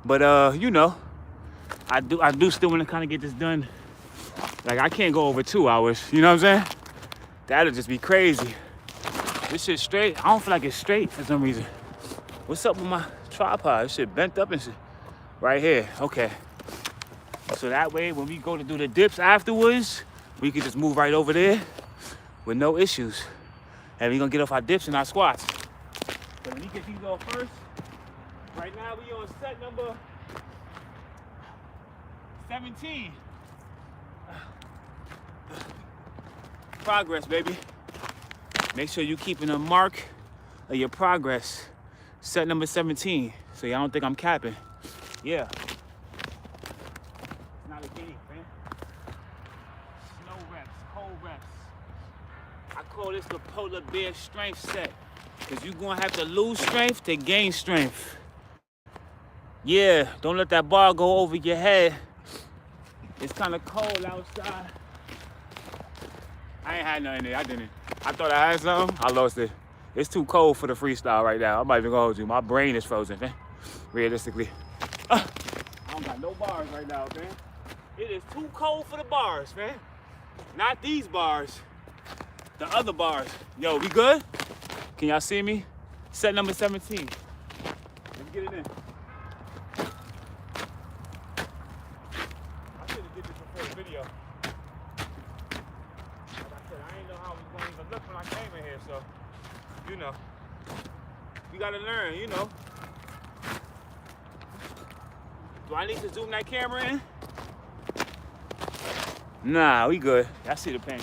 But you know, I do still want to kind of get this done. Like I can't go over 2 hours. You know what I'm saying? That'll just be crazy. This shit straight. I don't feel like it's straight for some reason. What's up with my tripod? This shit bent up and shit. Right here. Okay. So that way, when we go to do the dips afterwards, we can just move right over there with no issues. And we're gonna get off our dips and our squats. So let me get these off first. Right now, we on set number 17. Progress, baby. Make sure you're keeping a mark of your progress. Set number 17. So y'all don't think I'm capping. Yeah. It's not a game, man. Slow reps, cold reps. I call this the Polar Bear Strength set. Because you're going to have to lose strength to gain strength. Yeah, don't let that bar go over your head. It's kind of cold outside. I ain't had nothing there. I didn't. I thought I had something. I lost it. It's too cold for the freestyle right now. I'm not even gonna hold you. My brain is frozen, man. Realistically. I don't got no bars right now, man. It is too cold for the bars, man. Not these bars. The other bars. Yo, we good? Can y'all see me? Set number 17. Let's get it in. I should have did this before the video. Like I said, I didn't know how it was going to even look when I came in here, so, you know. We gotta learn, you know. Do I need to zoom that camera in? Nah, we good. I see the pain.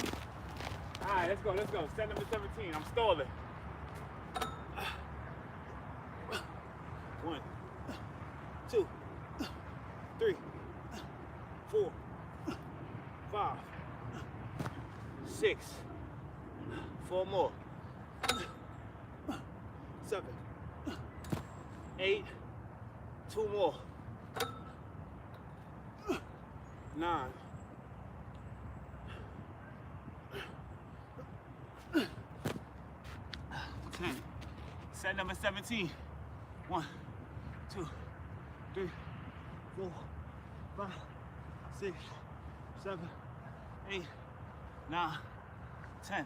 All right, let's go, let's go. Set number 17, I'm stalling. 1, 2, 3, 4, 6. 4 more. 7. 8. 2 more. 9. 10. Set number 17. 1, 2, 3, 4, 5, 6, 7, 8, 9, 10.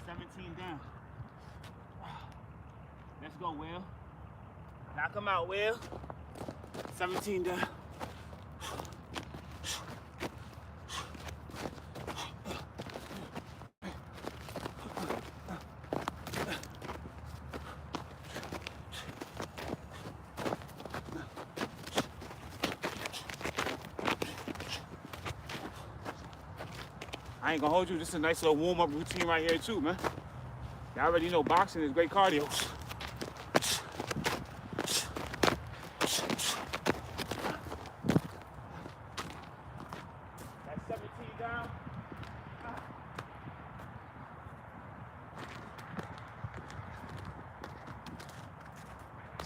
17 down. Let's go, Will. Knock him out, Will. 17 down. I ain't gonna hold you, this is a nice little warm-up routine right here too, man. Y'all already know boxing is great cardio. That's 17 down.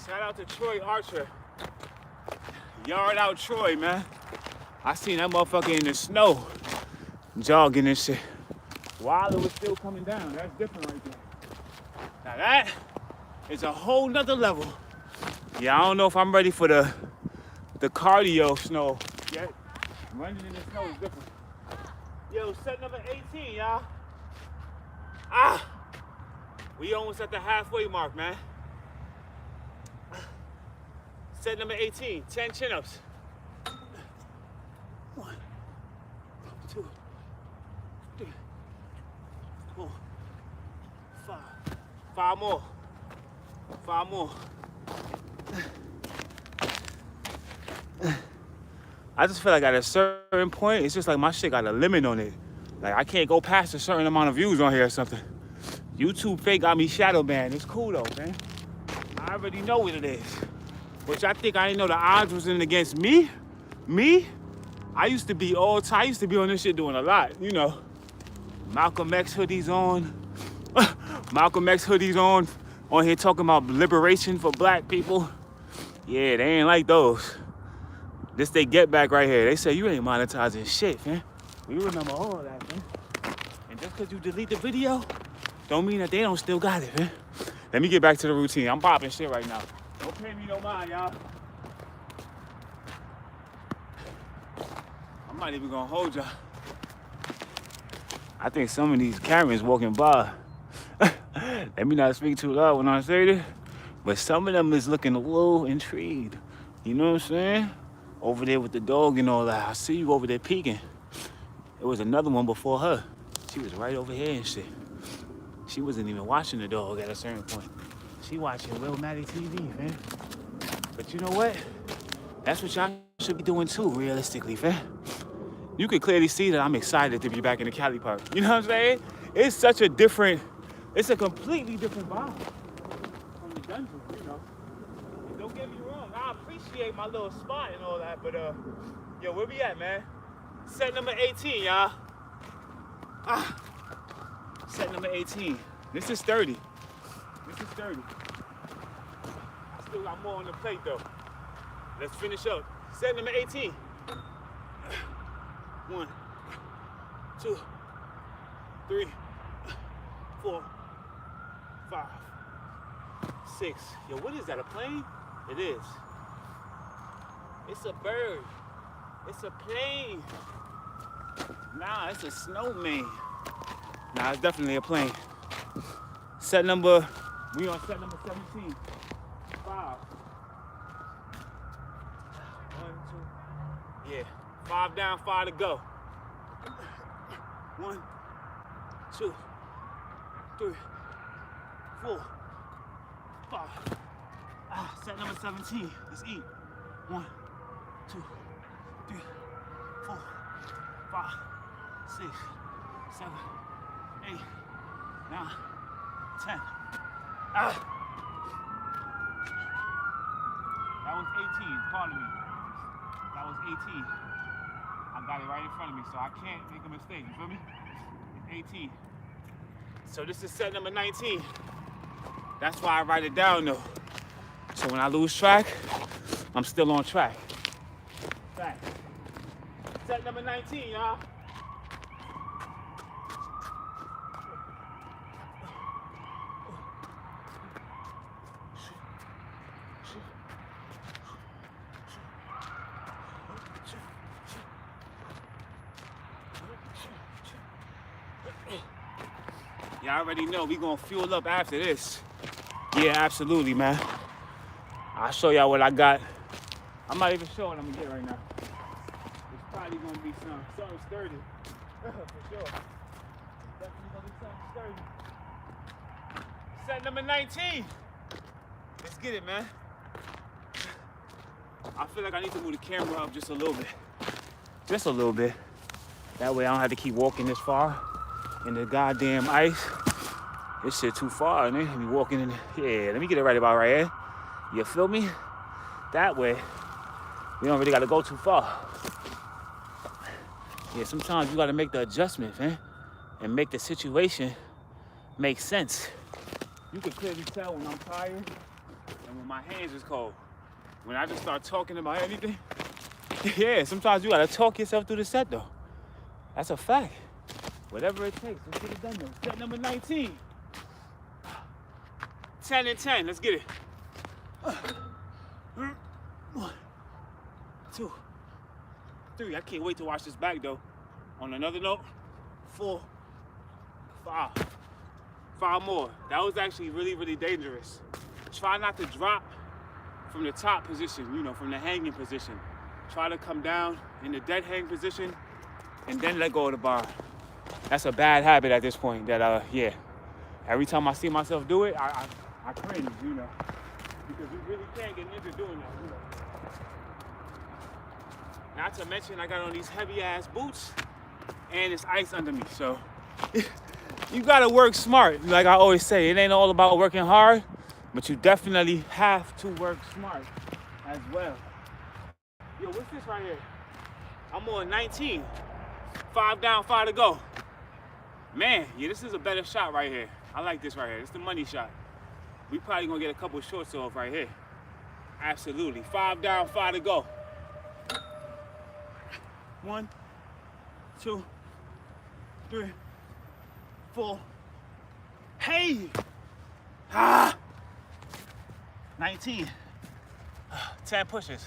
Shout out to Troy Archer. Yard out Troy, man. I seen that motherfucker in the snow. Jogging and shit. While it was still coming down. That's different right there. Now that is a whole nother level. Yeah, I don't know if I'm ready for the cardio snow yet. Running in the snow is different. Yo, set number 18, y'all. We almost at the halfway mark, man. Set number 18, 10 chin-ups. 1, 2, 3, 4, 5. 5 more. 5 more. I just feel like at a certain point, it's just like my shit got a limit on it. Like I can't go past a certain amount of views on here or something. YouTube fake got me shadow banned. It's cool though, man. I already know what it is. Which I think I didn't know the odds was in against me. I used to be on this shit doing a lot, you know. Malcolm X hoodies on. Malcolm X hoodies on here talking about liberation for black people. Yeah, they ain't like those. This they get back right here. They say you ain't monetizing shit, man. We remember all of that, man. And just because you delete the video, don't mean that they don't still got it, man. Let me get back to the routine. I'm popping shit right now. Don't pay me no mind, y'all. I'm not even gonna hold y'all. I think some of these cameras walking by. Let me not speak too loud when I say this, but some of them is looking a little intrigued. You know what I'm saying? Over there with the dog and all that. I see you over there peeking. There was another one before her. She was right over here and shit. She wasn't even watching the dog at a certain point. She watching Will Maddie TV, man. But you know what? That's what y'all should be doing too, realistically, fam. You can clearly see that I'm excited to be back in the Cali Park. You know what I'm saying? It's a completely different vibe from the dungeon, you know. And don't get me wrong, I appreciate my little spot and all that, but yo, where we at, man? Set number 18, y'all. Set number 18. This is 30. This is 30. I still got more on the plate though. Let's finish up. Set number 18. 1, 2, 3, 4, 5, 6. Yo, what is that, a plane? It is. It's a bird. It's a plane. Nah, it's a snowman. Nah, it's definitely a plane. We on set number 17. 5. 1, 2. Yeah. 5 down, 5 to go. 1, 2, 3, 4, 5. Set number 17. Let's eat. 1, 2, 3, 4, 5, 6, 7, 8, 9, 10. That was 18, pardon me. That was 18. I got it right in front of me, so I can't make a mistake, you feel me? 18. So this is set number 19. That's why I write it down though. So when I lose track, I'm still on track. Fact. Set number 19, y'all. Y'all already know we gonna fuel up after this. Yeah, absolutely, man. I'll show y'all what I got. I'm not even sure what I'm gonna get right now. It's probably gonna be something sturdy. For sure. Definitely gonna be something sturdy. Set number 19. Let's get it, man. I feel like I need to move the camera up just a little bit. Just a little bit. That way I don't have to keep walking this far in the goddamn ice. This shit too far, and then be walking in. Yeah, let me get it right about right here. You feel me? That way, we don't really gotta go too far. Yeah, sometimes you gotta make the adjustment, man, and make the situation make sense. You can clearly tell when I'm tired and when my hands is cold. When I just start talking about anything, yeah, sometimes you gotta talk yourself through the set though. That's a fact. Whatever it takes, let's get it done though. Set number 19. 10 and 10, let's get it. 1, 2, 3. I can't wait to watch this back though. On another note, 4, 5. 5 more. That was actually really, really dangerous. Try not to drop from the top position, you know, from the hanging position. Try to come down in the dead hang position and then let go of the bar. That's a bad habit at this point that, yeah. Every time I see myself do it, I cringe, you know, because you really can't get injured doing that, you know. Not to mention I got on these heavy ass boots and it's ice under me, so you gotta work smart. Like I always say, it ain't all about working hard, but you definitely have to work smart as well. Yo, what's this right here? I'm on 19. 5 down, 5 to go. Man, yeah, this is a better shot right here. I like this right here. It's the money shot. We probably gonna get a couple shorts off right here. Absolutely. 5 down, 5 to go. 1, 2, 3, 4. Hey! 19. 10 pushes.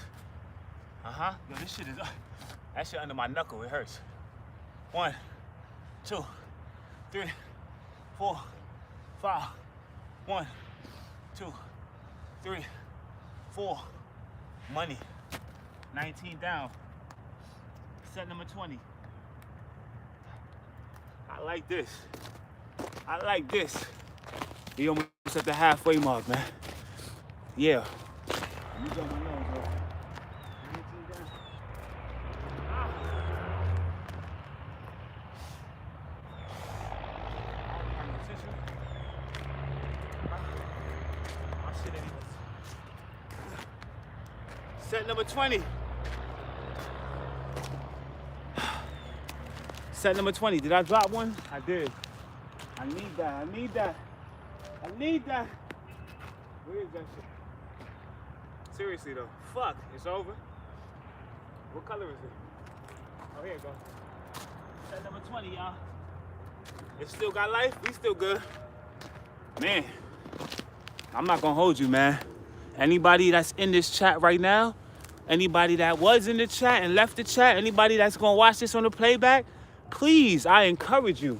Yo, this shit is, that shit under my knuckle, it hurts. 1, 2, 3, 4, 5. 1, 2, 3, 4. Money. 19 down. Set number 20. I like this. I like this. We almost at the halfway mark, man. Yeah. Let me jump my nose, bro. 19 down. Set number 20. Set number 20. Did I drop one? I did. I need that. I need that. I need that. Where is that shit? Seriously though. Fuck. It's over. What color is it? Oh, here it goes. Set number 20, y'all. It still got life. We still good. Man, I'm not gonna hold you, man. Anybody that's in this chat right now, anybody that was in the chat and left the chat, anybody that's gonna watch this on the playback, please, I encourage you,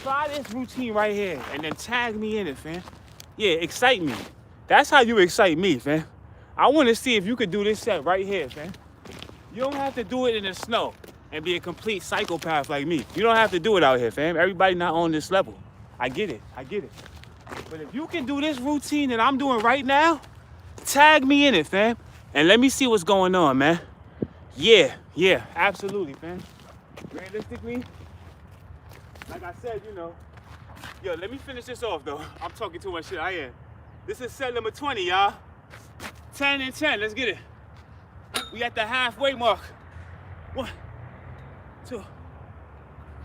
try this routine right here and then tag me in it, fam. Yeah, excite me. That's how you excite me, fam. I wanna see if you could do this set right here, fam. You don't have to do it in the snow and be a complete psychopath like me. You don't have to do it out here, fam. Everybody not on this level. I get it, I get it. But if you can do this routine that I'm doing right now, tag me in it, fam. And let me see what's going on, man. Yeah, absolutely, fam. Realistically, like I said, you know, yo, let me finish this off, though. I'm talking too much shit, I am. This is set number 20, y'all. 10 and 10, let's get it. We at the halfway mark. 1, 2,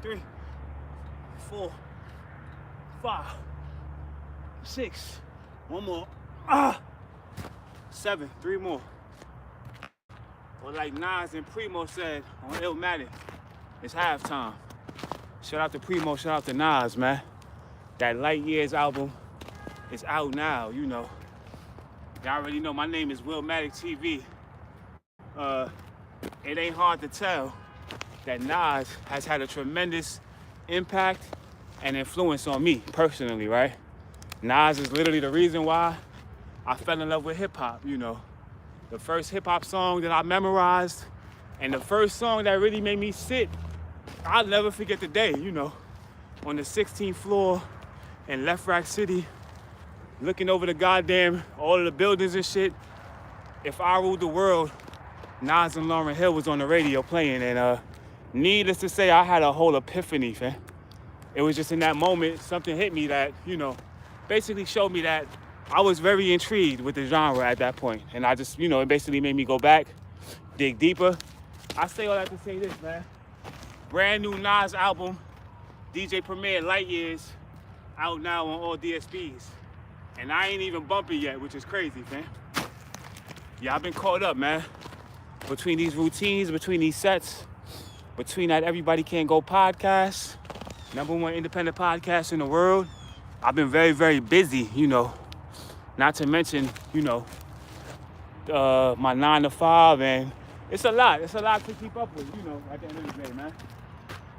3, 4, 5, 6. One more. 7. 3 more. Or like Nas and Primo said on Illmatic, it's halftime. Shout out to Primo, shout out to Nas, man. That Light Years album is out now, you know. Y'all already know my name is Willmatic TV. It ain't hard to tell that Nas has had a tremendous impact and influence on me personally, right? Nas is literally the reason why I fell in love with hip hop, you know. The first hip hop song that I memorized and the first song that really made me sit, I'll never forget the day, you know, on the 16th floor in Left Rack City, looking over the goddamn, all of the buildings and shit. If I Ruled the World, Nas and Lauryn Hill was on the radio playing, and needless to say, I had a whole epiphany, man. It was just in that moment, something hit me that, you know, basically showed me that I was very intrigued with the genre at that point. And I just, you know, it basically made me go back, dig deeper. I say all that to say this, man. Brand new Nas album, DJ Premier Light Years, out now on all DSPs. And I ain't even bumping yet, which is crazy, man. Yeah, I've been caught up, man. Between these routines, between these sets, between that Everybody Can Go podcast, #1 independent podcast in the world, I've been very, very busy, you know. Not to mention, you know, my 9 to 5, and it's a lot to keep up with, you know, at the end of the day, man.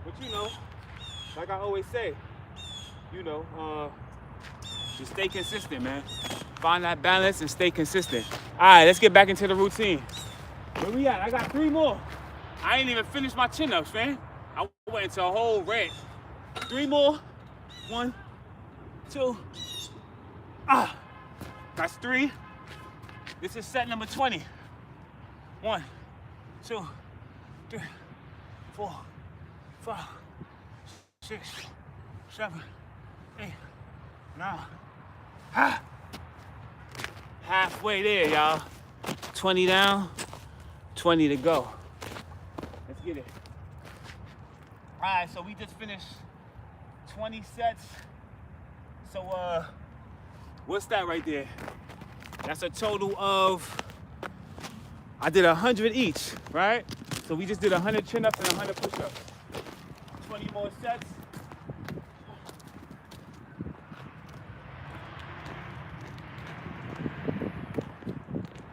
But you know, like I always say, you know, just stay consistent, man. Find that balance and stay consistent. All right, let's get back into the routine. Where we at? I got 3 more. I ain't even finished my chin-ups, man. I went into a whole rant. 3 more. 1, 2. That's 3. This is set number 20. 1, 2, 3, 4, 5, 6, 7, 8, 9. Halfway there, y'all. 20 down, 20 to go. Let's get it. All right, so we just finished 20 sets. So, what's that right there? That's a total of, I did 100 each, right? So we just did 100 chin-ups and 100 push-ups. 20 more sets.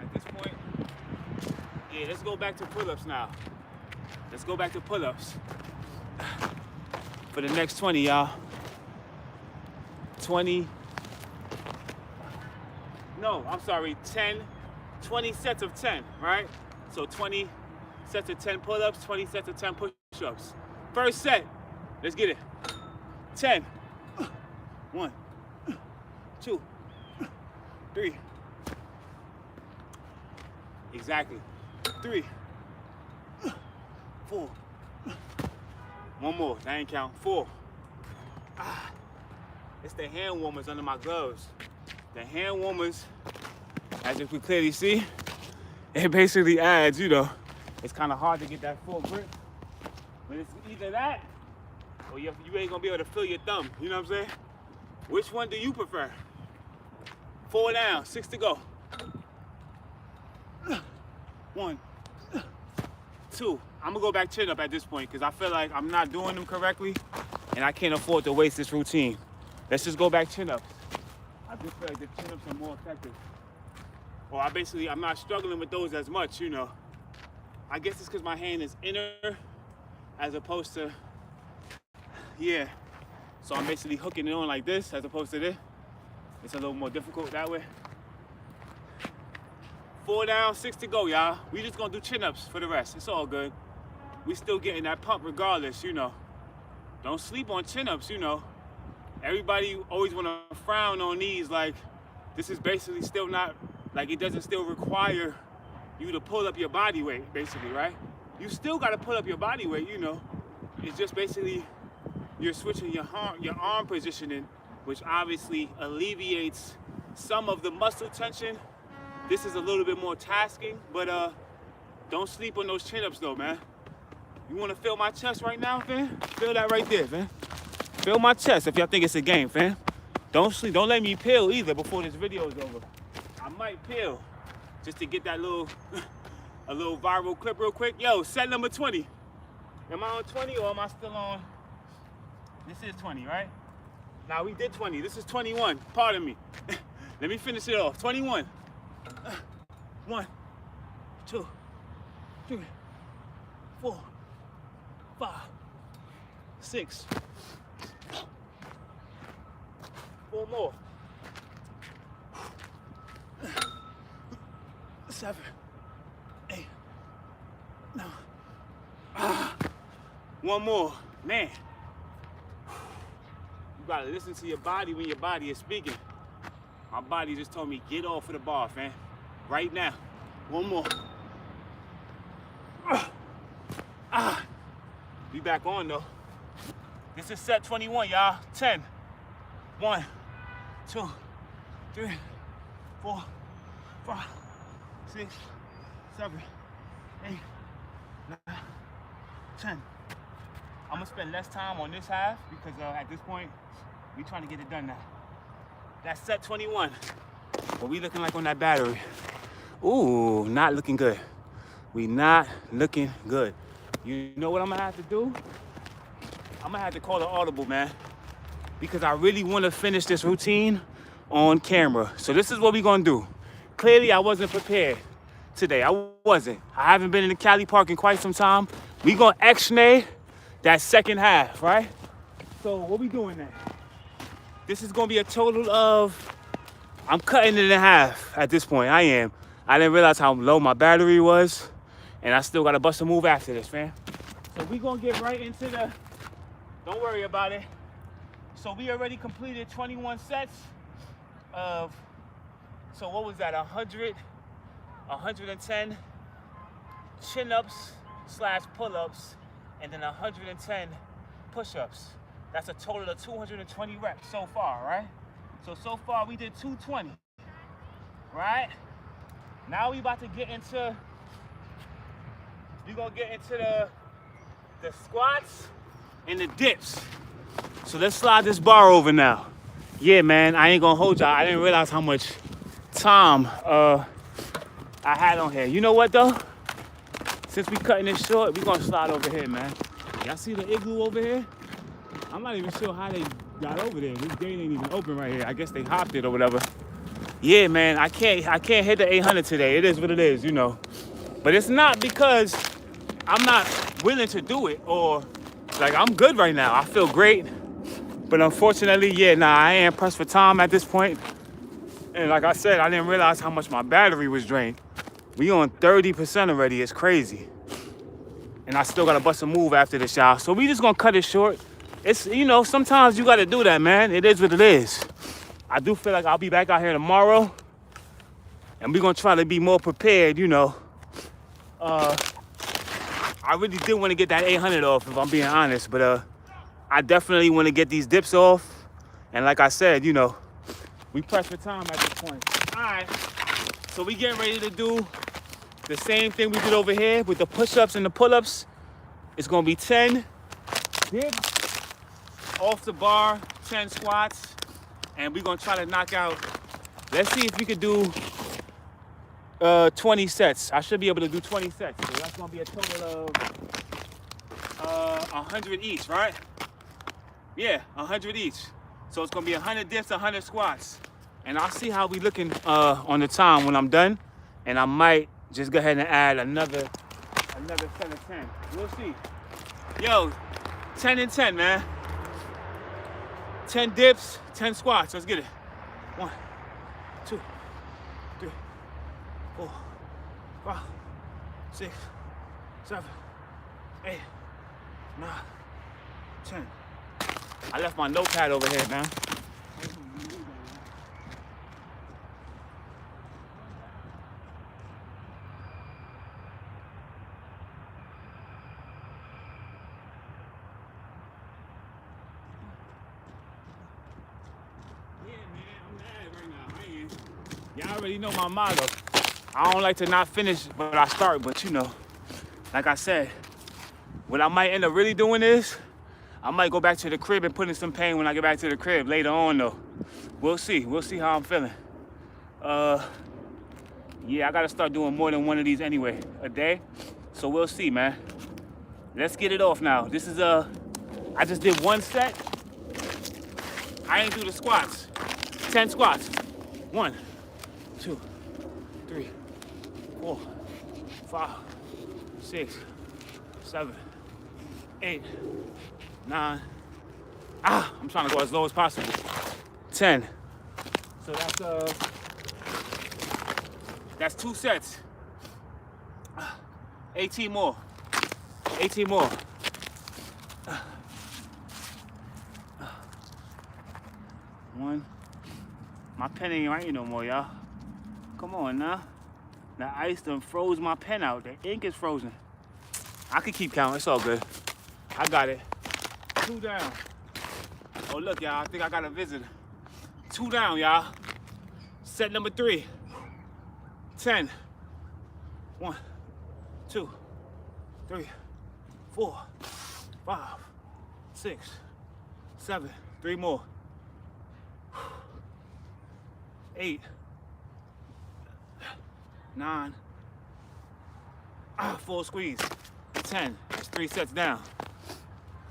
At this point, yeah, let's go back to pull-ups now. Let's go back to pull-ups. For the next 20, y'all. 20 sets of 10, right? So 20 sets of 10 pull-ups, 20 sets of 10 push-ups. First set, let's get it. 10. 1, 2, 3. Exactly. 3, 4. One more, that ain't count. 4. It's the hand warmers under my gloves. The hand warmers, as you can clearly see, it basically adds, you know, it's kind of hard to get that full grip. But it's either that, or you ain't gonna be able to feel your thumb, you know what I'm saying? Which one do you prefer? 4 down, 6 to go. 1, 2. I'm gonna go back chin up at this point because I feel like I'm not doing them correctly and I can't afford to waste this routine. Let's just go back chin ups. I just feel like the chin ups are more effective. Or I'm not struggling with those as much, you know. I guess it's because my hand is inner as opposed to, yeah. So I'm basically hooking it on like this as opposed to this. It's a little more difficult that way. 4 down, 6 to go, y'all. We just gonna do chin-ups for the rest. It's all good. We still getting that pump regardless, you know. Don't sleep on chin-ups, you know. Everybody always wanna frown on these like this is basically still not, like it doesn't still require you to pull up your body weight, basically, right? You still gotta pull up your body weight, you know. It's just basically you're switching your arm positioning, which obviously alleviates some of the muscle tension. This is a little bit more tasking, but don't sleep on those chin-ups though, man. You wanna feel my chest right now, man? Feel that right there, man. Feel my chest if y'all think it's a game, fam. Don't sleep. Don't let me peel either before this video is over. I might peel just to get that little, a little viral clip real quick. Yo, set number 20. Am I on 20 or am I still on? This is 20, right? Now we did 20. This is 21. Pardon me. Let me finish it off. 21. 1, 2, 3, 4, 5, 6. 4 more. 7, 8, 9. 1 more. Man. You gotta listen to your body when your body is speaking. My body just told me, get off of the bar, fam. Right now. 1 more. Be back on though. This is set 21, y'all. 10. 1, 2, 3, 4, 5, 6, 7, 8, 9, 10. I'm gonna spend less time on this half because at this point, we trying to get it done now. That's set 21. What we looking like on that battery? Ooh, not looking good. We not looking good. You know what I'm gonna have to do? I'm gonna have to call an audible, man, because I really wanna finish this routine on camera. So this is what we gonna do. Clearly, I wasn't prepared today. I wasn't. I haven't been in the Cali Park in quite some time. We gonna X-nay that second half, right? So what we doing now? This is gonna be a total of, I'm cutting it in half at this point. I am. I didn't realize how low my battery was, and I still gotta bust a move after this, fam. So we gonna get right into the, don't worry about it. So we already completed 21 sets of, so what was that, 100, 110 chin-ups / pull-ups, and then 110 push-ups. That's a total of 220 reps so far, right? So far we did 220, right? Now we about to get into, we gonna get into the squats and the dips. So let's slide this bar over now. Yeah, man, I ain't gonna hold y'all. I didn't realize how much time I had on here. You know what though? Since we cutting this short, we gonna slide over here, man. Y'all see the igloo over here? I'm not even sure how they got over there. This gate ain't even open right here. I guess they hopped it or whatever. Yeah, man, I can't hit the 800 today. It is what it is, you know. But it's not because I'm not willing to do it or like I'm good right now. I feel great. But unfortunately, yeah, nah, I ain't pressed for time at this point. And like I said, I didn't realize how much my battery was drained. We on 30% already. It's crazy. And I still gotta bust a move after this, y'all. So we just gonna cut it short. It's, you know, sometimes you gotta do that, man. It is what it is. I do feel like I'll be back out here tomorrow. And we're gonna try to be more prepared, you know. I really did want to get that 800 off, if I'm being honest. But I definitely want to get these dips off. And like I said, you know, we press for time at this point. All right. So we getting ready to do the same thing we did over here with the push-ups and the pull-ups. It's gonna be 10 dips off the bar, 10 squats, and we're gonna try to knock out, let's see if we could do 20 sets. I should be able to do 20 sets. So that's gonna be a total of 100 each, right? Yeah, 100 each. So it's gonna be 100 dips, 100 squats. And I'll see how we looking on the time when I'm done. And I might just go ahead and add another set of 10. We'll see. Yo, 10 and 10, man. 10 dips, 10 squats. Let's get it. 1, 2, 3, 4, 5, 6, 7, 8, 9, 10. I left my notepad over here, man. Y'all already know my motto. I don't like to not finish what I start, but you know, like I said, what I might end up really doing is I might go back to the crib and put in some pain when I get back to the crib later on though. We'll see how I'm feeling. Yeah, I gotta start doing more than one of these anyway, a day. So we'll see, man. Let's get it off now. This is I just did one set. I ain't do the squats. 10 squats. 1, 2, 3, 4, 5, 6, 7, 8, 9. I'm trying to go as low as possible. 10. So that's 2 sets. 18 more. 18 more. One. My pen ain't writing no more, y'all. Come on now. The ice done froze my pen out. The ink is frozen. I can keep counting. It's all good. I got it. 2 down. Oh, look, y'all. I think I got a visitor. 2 down, y'all. Set number 3. 10. 1, 2, 3, 4, 5, 6, 7. 3 more. 8, 9. Full squeeze. 10. That's 3 sets down.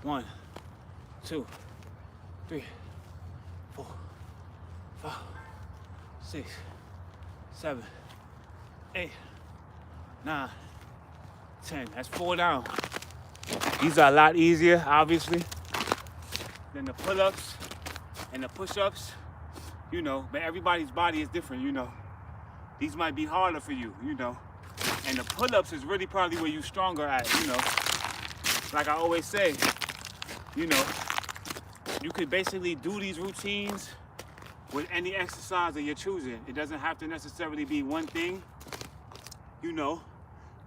1, 2, 3, 4, 5, 6, 7, 8, 9, 10. That's 4 down. These are a lot easier, obviously, than the pull-ups and the push-ups, you know, but everybody's body is different, you know. These might be harder for you, you know. And the pull-ups is really probably where you're stronger at, you know. Like I always say, you know, you could basically do these routines with any exercise that you're choosing. It doesn't have to necessarily be one thing, you know.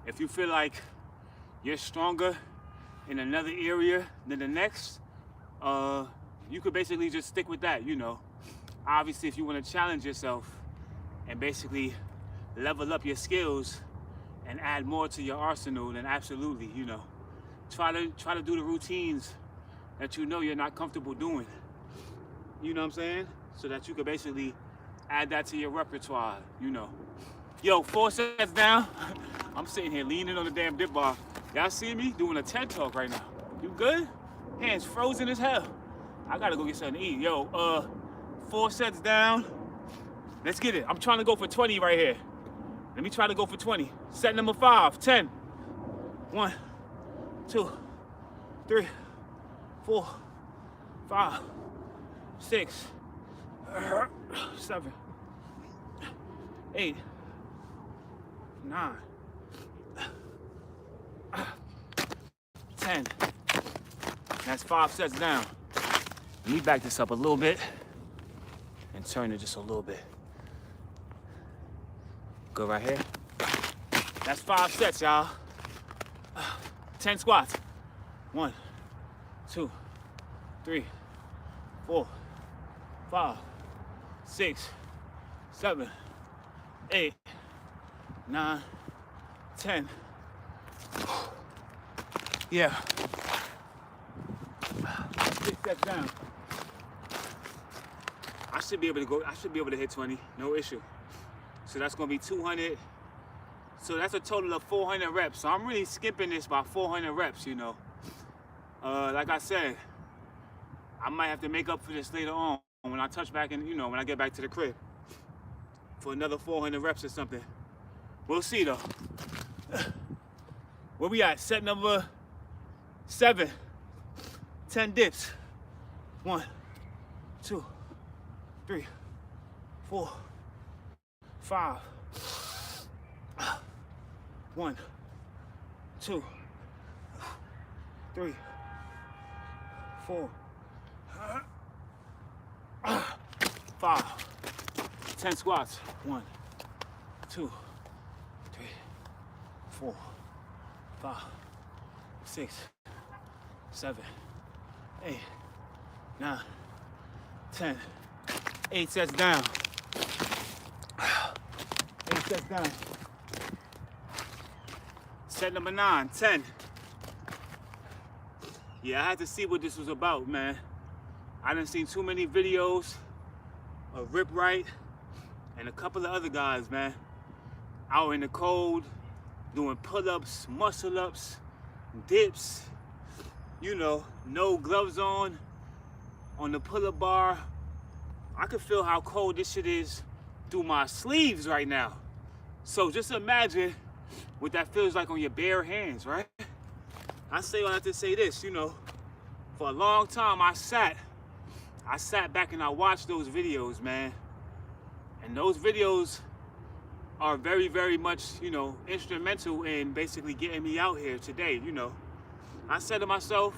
If you feel like you're stronger in another area than the next, you could basically just stick with that, you know. Obviously, if you want to challenge yourself and basically level up your skills and add more to your arsenal, then absolutely, you know, try to do the routines that you know you're not comfortable doing. You know what I'm saying? So that you could basically add that to your repertoire, you know. Yo, 4 sets down. I'm sitting here leaning on the damn dip bar. Y'all see me doing a TED talk right now? You good? Hands frozen as hell. I gotta go get something to eat. Yo, 4 sets down. Let's get it. I'm trying to go for 20 right here. Let me try to go for 20. Set number 5, 10. 1, 2, 3, 4, 5, 6, 7, 8, 9, 10. That's 5 sets down. Let me back this up a little bit and turn it just a little bit. Go right here. That's 5 sets, y'all. 10 squats. 1, 2, 3, 4, 5, 6, 7, 8, 9, 10. Yeah. 6 sets down. I should be able to hit 20, no issue. So that's gonna be 200. So that's a total of 400 reps. So I'm really skipping this by 400 reps, you know. Like I said, I might have to make up for this later on when I touch back and, you know, when I get back to the crib for another 400 reps or something. We'll see though. Where we at? Set number 7. 10 dips. 1, 2, 3, 4, 5. 1, 2, 3, 4, 5. 10 squats. 1, 2, 3, 4, 5, 6, 7, 8, 9, 10. 8 sets down. 8 sets down. Set number 9, 10. Yeah, I had to see what this was about, man. I done seen too many videos of Rip Right and a couple of other guys, man, out in the cold, doing pull-ups, muscle-ups, dips, you know, no gloves on the pull-up bar. I can feel how cold this shit is through my sleeves right now. So just imagine what that feels like on your bare hands, right? I say all that to say this, you know, for a long time I sat back and I watched those videos, man. And those videos are very, very much, you know, instrumental in basically getting me out here today, you know. I said to myself,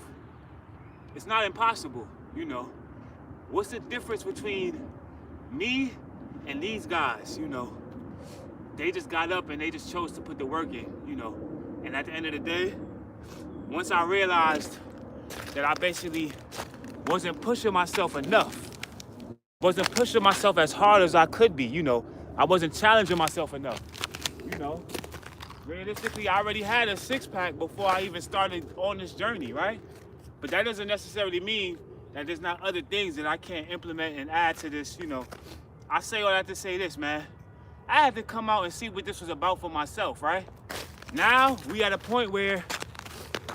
it's not impossible, you know. What's the difference between me and these guys, you know? They just got up and they just chose to put the work in, you know. And at the end of the day, once I realized that I basically wasn't pushing myself enough, wasn't pushing myself as hard as I could be, you know. I wasn't challenging myself enough, you know. Realistically, I already had a six-pack before I even started on this journey, right? But that doesn't necessarily mean that there's not other things that I can't implement and add to this, you know. I say all that to say this, man. I had to come out and see what this was about for myself, right? Now, we at a point where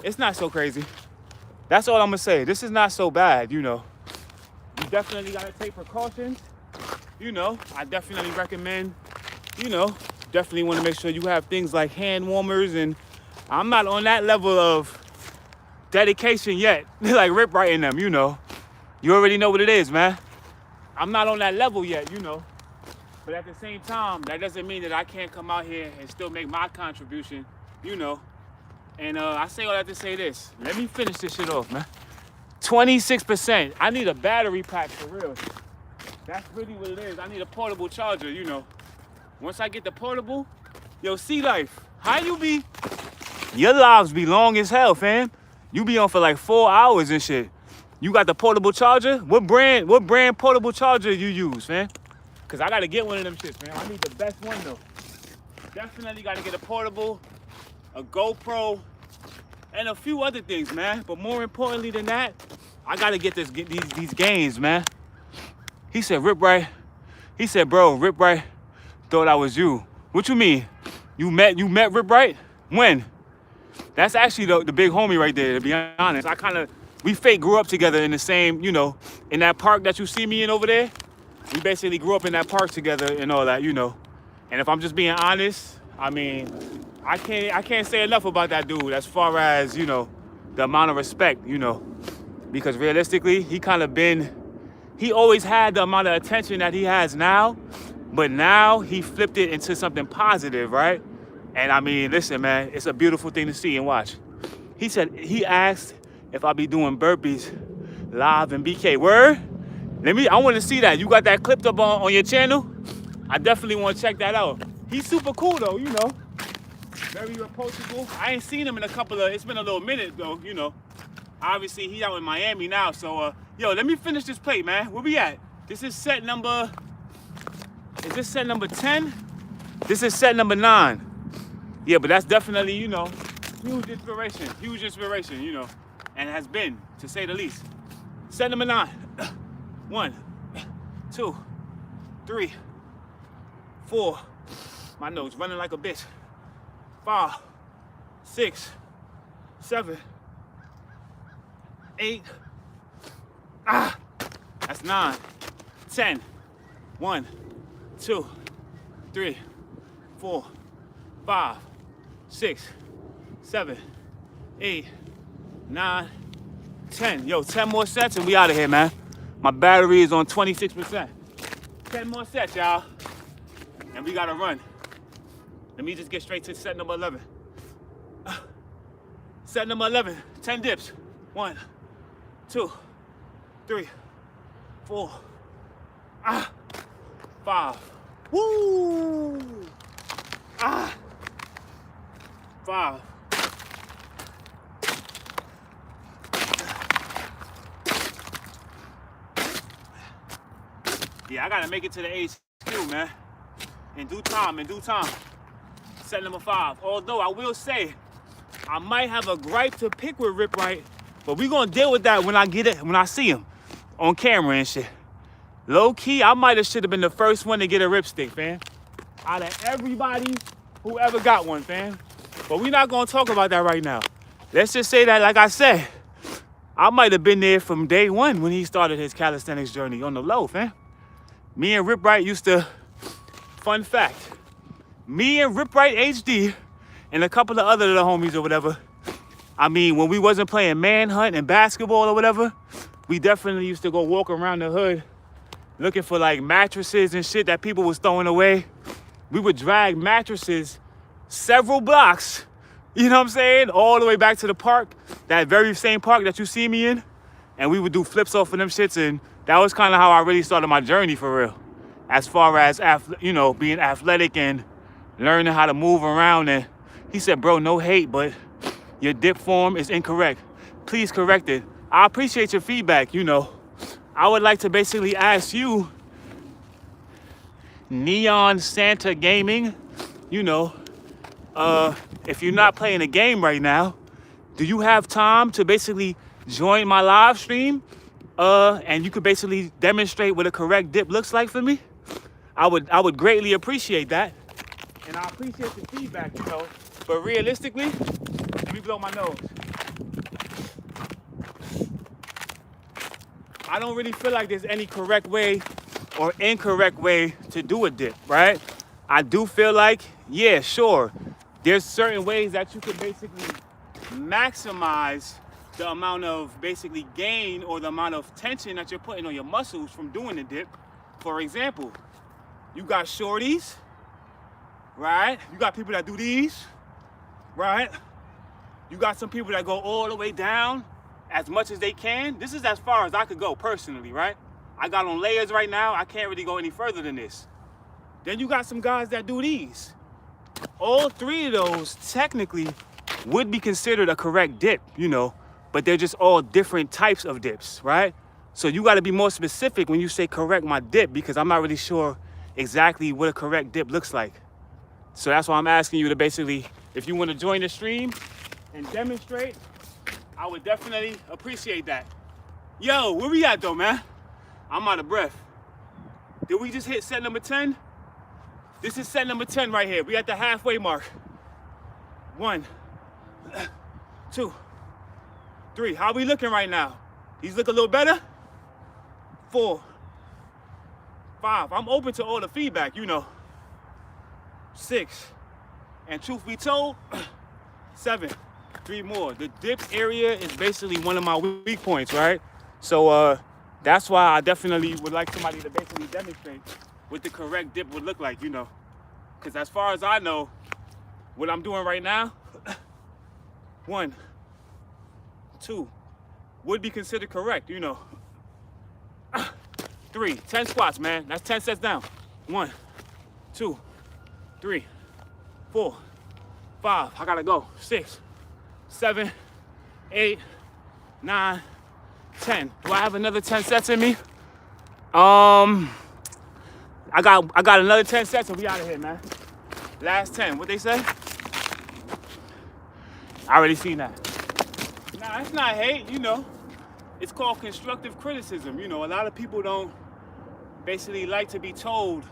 it's not so crazy. That's all I'm gonna say. This is not so bad, you know. You definitely gotta take precautions. You know, I definitely recommend, you know, definitely wanna make sure you have things like hand warmers, and I'm not on that level of dedication yet. Like Rip Right in them, you know. You already know what it is, man. I'm not on that level yet, you know. But at the same time, that doesn't mean that I can't come out here and still make my contribution, you know. And I say all that to say this. Let me finish this shit off, man. 26%. I need a battery pack for real. That's really what it is. I need a portable charger, you know. Once I get the portable, yo, Sea Life, how you be? Your lives be long as hell, fam. You be on for like 4 hours and shit. You got the portable charger? What brand portable charger you use, man? Cause I gotta get one of them shits, man. I need the best one though. Definitely gotta get a portable, a GoPro, and a few other things, man. But more importantly than that, I gotta get these games, man. He said, Rip Right. He said, bro, Rip Right thought I was you. What you mean? You met Rip Right? When? That's actually the big homie right there, to be honest. We fake grew up together in the same, you know, in that park that you see me in over there. We basically grew up in that park together and all that, you know. And if I'm just being honest, I mean, I can't say enough about that dude as far as, you know, the amount of respect, you know. Because realistically, he always had the amount of attention that he has now, but now he flipped it into something positive, right? And I mean, listen, man, it's a beautiful thing to see and watch. He asked if I be doing burpees live in BK. Word? I want to see that. You got that clipped up on your channel? I definitely want to check that out. He's super cool though, you know. Very approachable. I ain't seen him in it's been a little minute though, you know. Obviously, he out in Miami now, so, yo, let me finish this plate, man. Where we at? Is this set number 10? This is set number 9. Yeah, but that's definitely, you know, huge inspiration, you know, and has been, to say the least. Set number 9. 1, 2, 3, 4. My nose running like a bitch. 5, 6, 7, 8. That's 9. 10. 1, 2, 3, 4, 5, 6, 7, 8, 9, 10. Yo, 10 more sets and we out of here, man. My battery is on 26%. 10 more sets, y'all. And we gotta run. Let me just get straight to set number 11. Set number 11, 10 dips. 1, 2, 3, 4, 5. Woo! 5. Yeah, I gotta make it to the HQ, man. In due time. Set number 5. Although I will say, I might have a gripe to pick with Rip Right But we gonna deal with that when I see him on camera and shit. Low key, I might have should have been the first one to get a ripstick, fam. Out of everybody who ever got one, fam. But we not gonna talk about that right now. Let's just say that, like I said, I might have been there from day one when he started his calisthenics journey on the low, fam. Me and Rip Right used to, fun fact, me and Rip Right HD and a couple of other little homies or whatever, I mean, when we wasn't playing manhunt and basketball or whatever, we definitely used to go walk around the hood looking for like mattresses and shit that people was throwing away. We would drag mattresses several blocks, you know what I'm saying, all the way back to the park, that very same park that you see me in, and we would do flips off of them shits, and that was kind of how I really started my journey for real, as far as, you know, being athletic and learning how to move around. And he said, bro, no hate, but your dip form is incorrect. Please correct it. I appreciate your feedback, you know. I would like to basically ask you, Neon Santa Gaming, you know, if you're not playing a game right now, do you have time to basically join my live stream? And you could basically demonstrate what a correct dip looks like for me? I would greatly appreciate that. And I appreciate the feedback, you know. But realistically, let me blow my nose. I don't really feel like there's any correct way or incorrect way to do a dip, right? I do feel like, yeah, sure, there's certain ways that you can basically maximize the amount of basically gain or the amount of tension that you're putting on your muscles from doing the dip. For example, you got shorties, right? You got people that do these, right? You got some people that go all the way down as much as they can. This is as far as I could go personally, right? I got on layers right now. I can't really go any further than this. Then you got some guys that do these. All three of those technically would be considered a correct dip, you know, but they're just all different types of dips, right? So you got to be more specific when you say correct my dip, because I'm not really sure exactly what a correct dip looks like. So that's why I'm asking you to basically, if you want to join the stream and demonstrate, I would definitely appreciate that. Yo, where we at though, man? I'm out of breath. Did we just hit set number 10? This is set number 10 right here. We at the halfway mark. 1, 2, 3. How we looking right now? These look a little better? 4, 5. I'm open to all the feedback, you know. 6. And truth be told, 7. 3 more. The dip area is basically one of my weak points, right? So that's why I definitely would like somebody to basically demonstrate what the correct dip would look like, you know. Because as far as I know, what I'm doing right now, 1, 2, would be considered correct, you know. 3, 10 squats, man. That's 10 sets down. 1, 2, 3, 4, 5. I gotta go. 6, 7, 8, 9, 10. Do I have another 10 sets in me? I got another 10 sets and we out of here, man. Last 10. What they say? I already seen that. Nah, it's not hate, you know. It's called constructive criticism. You know, a lot of people don't basically like to be told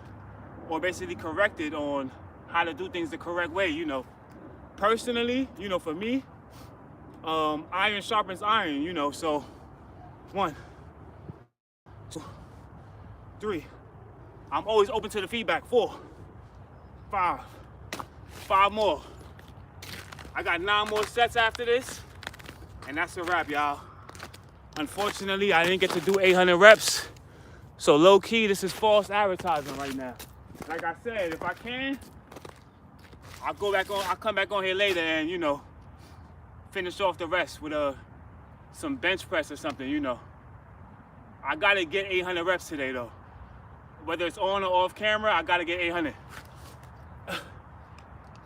or basically corrected on how to do things the correct way, you know. Personally, you know, for me, iron sharpens iron, you know, so 1, 2, 3. I'm always open to the feedback. 4, 5. 5 more. I got 9 more sets after this, and that's a wrap, y'all. Unfortunately, I didn't get to do 800 reps, so low key, this is false advertising right now. Like I said, if I can, I'll come back on here later and, you know, finish off the rest with some bench press or something, you know. I gotta get 800 reps today though. Whether it's on or off camera, I gotta get 800.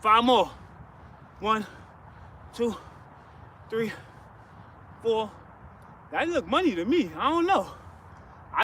5 more. 1, 2, 3, 4. That look money to me. I don't know.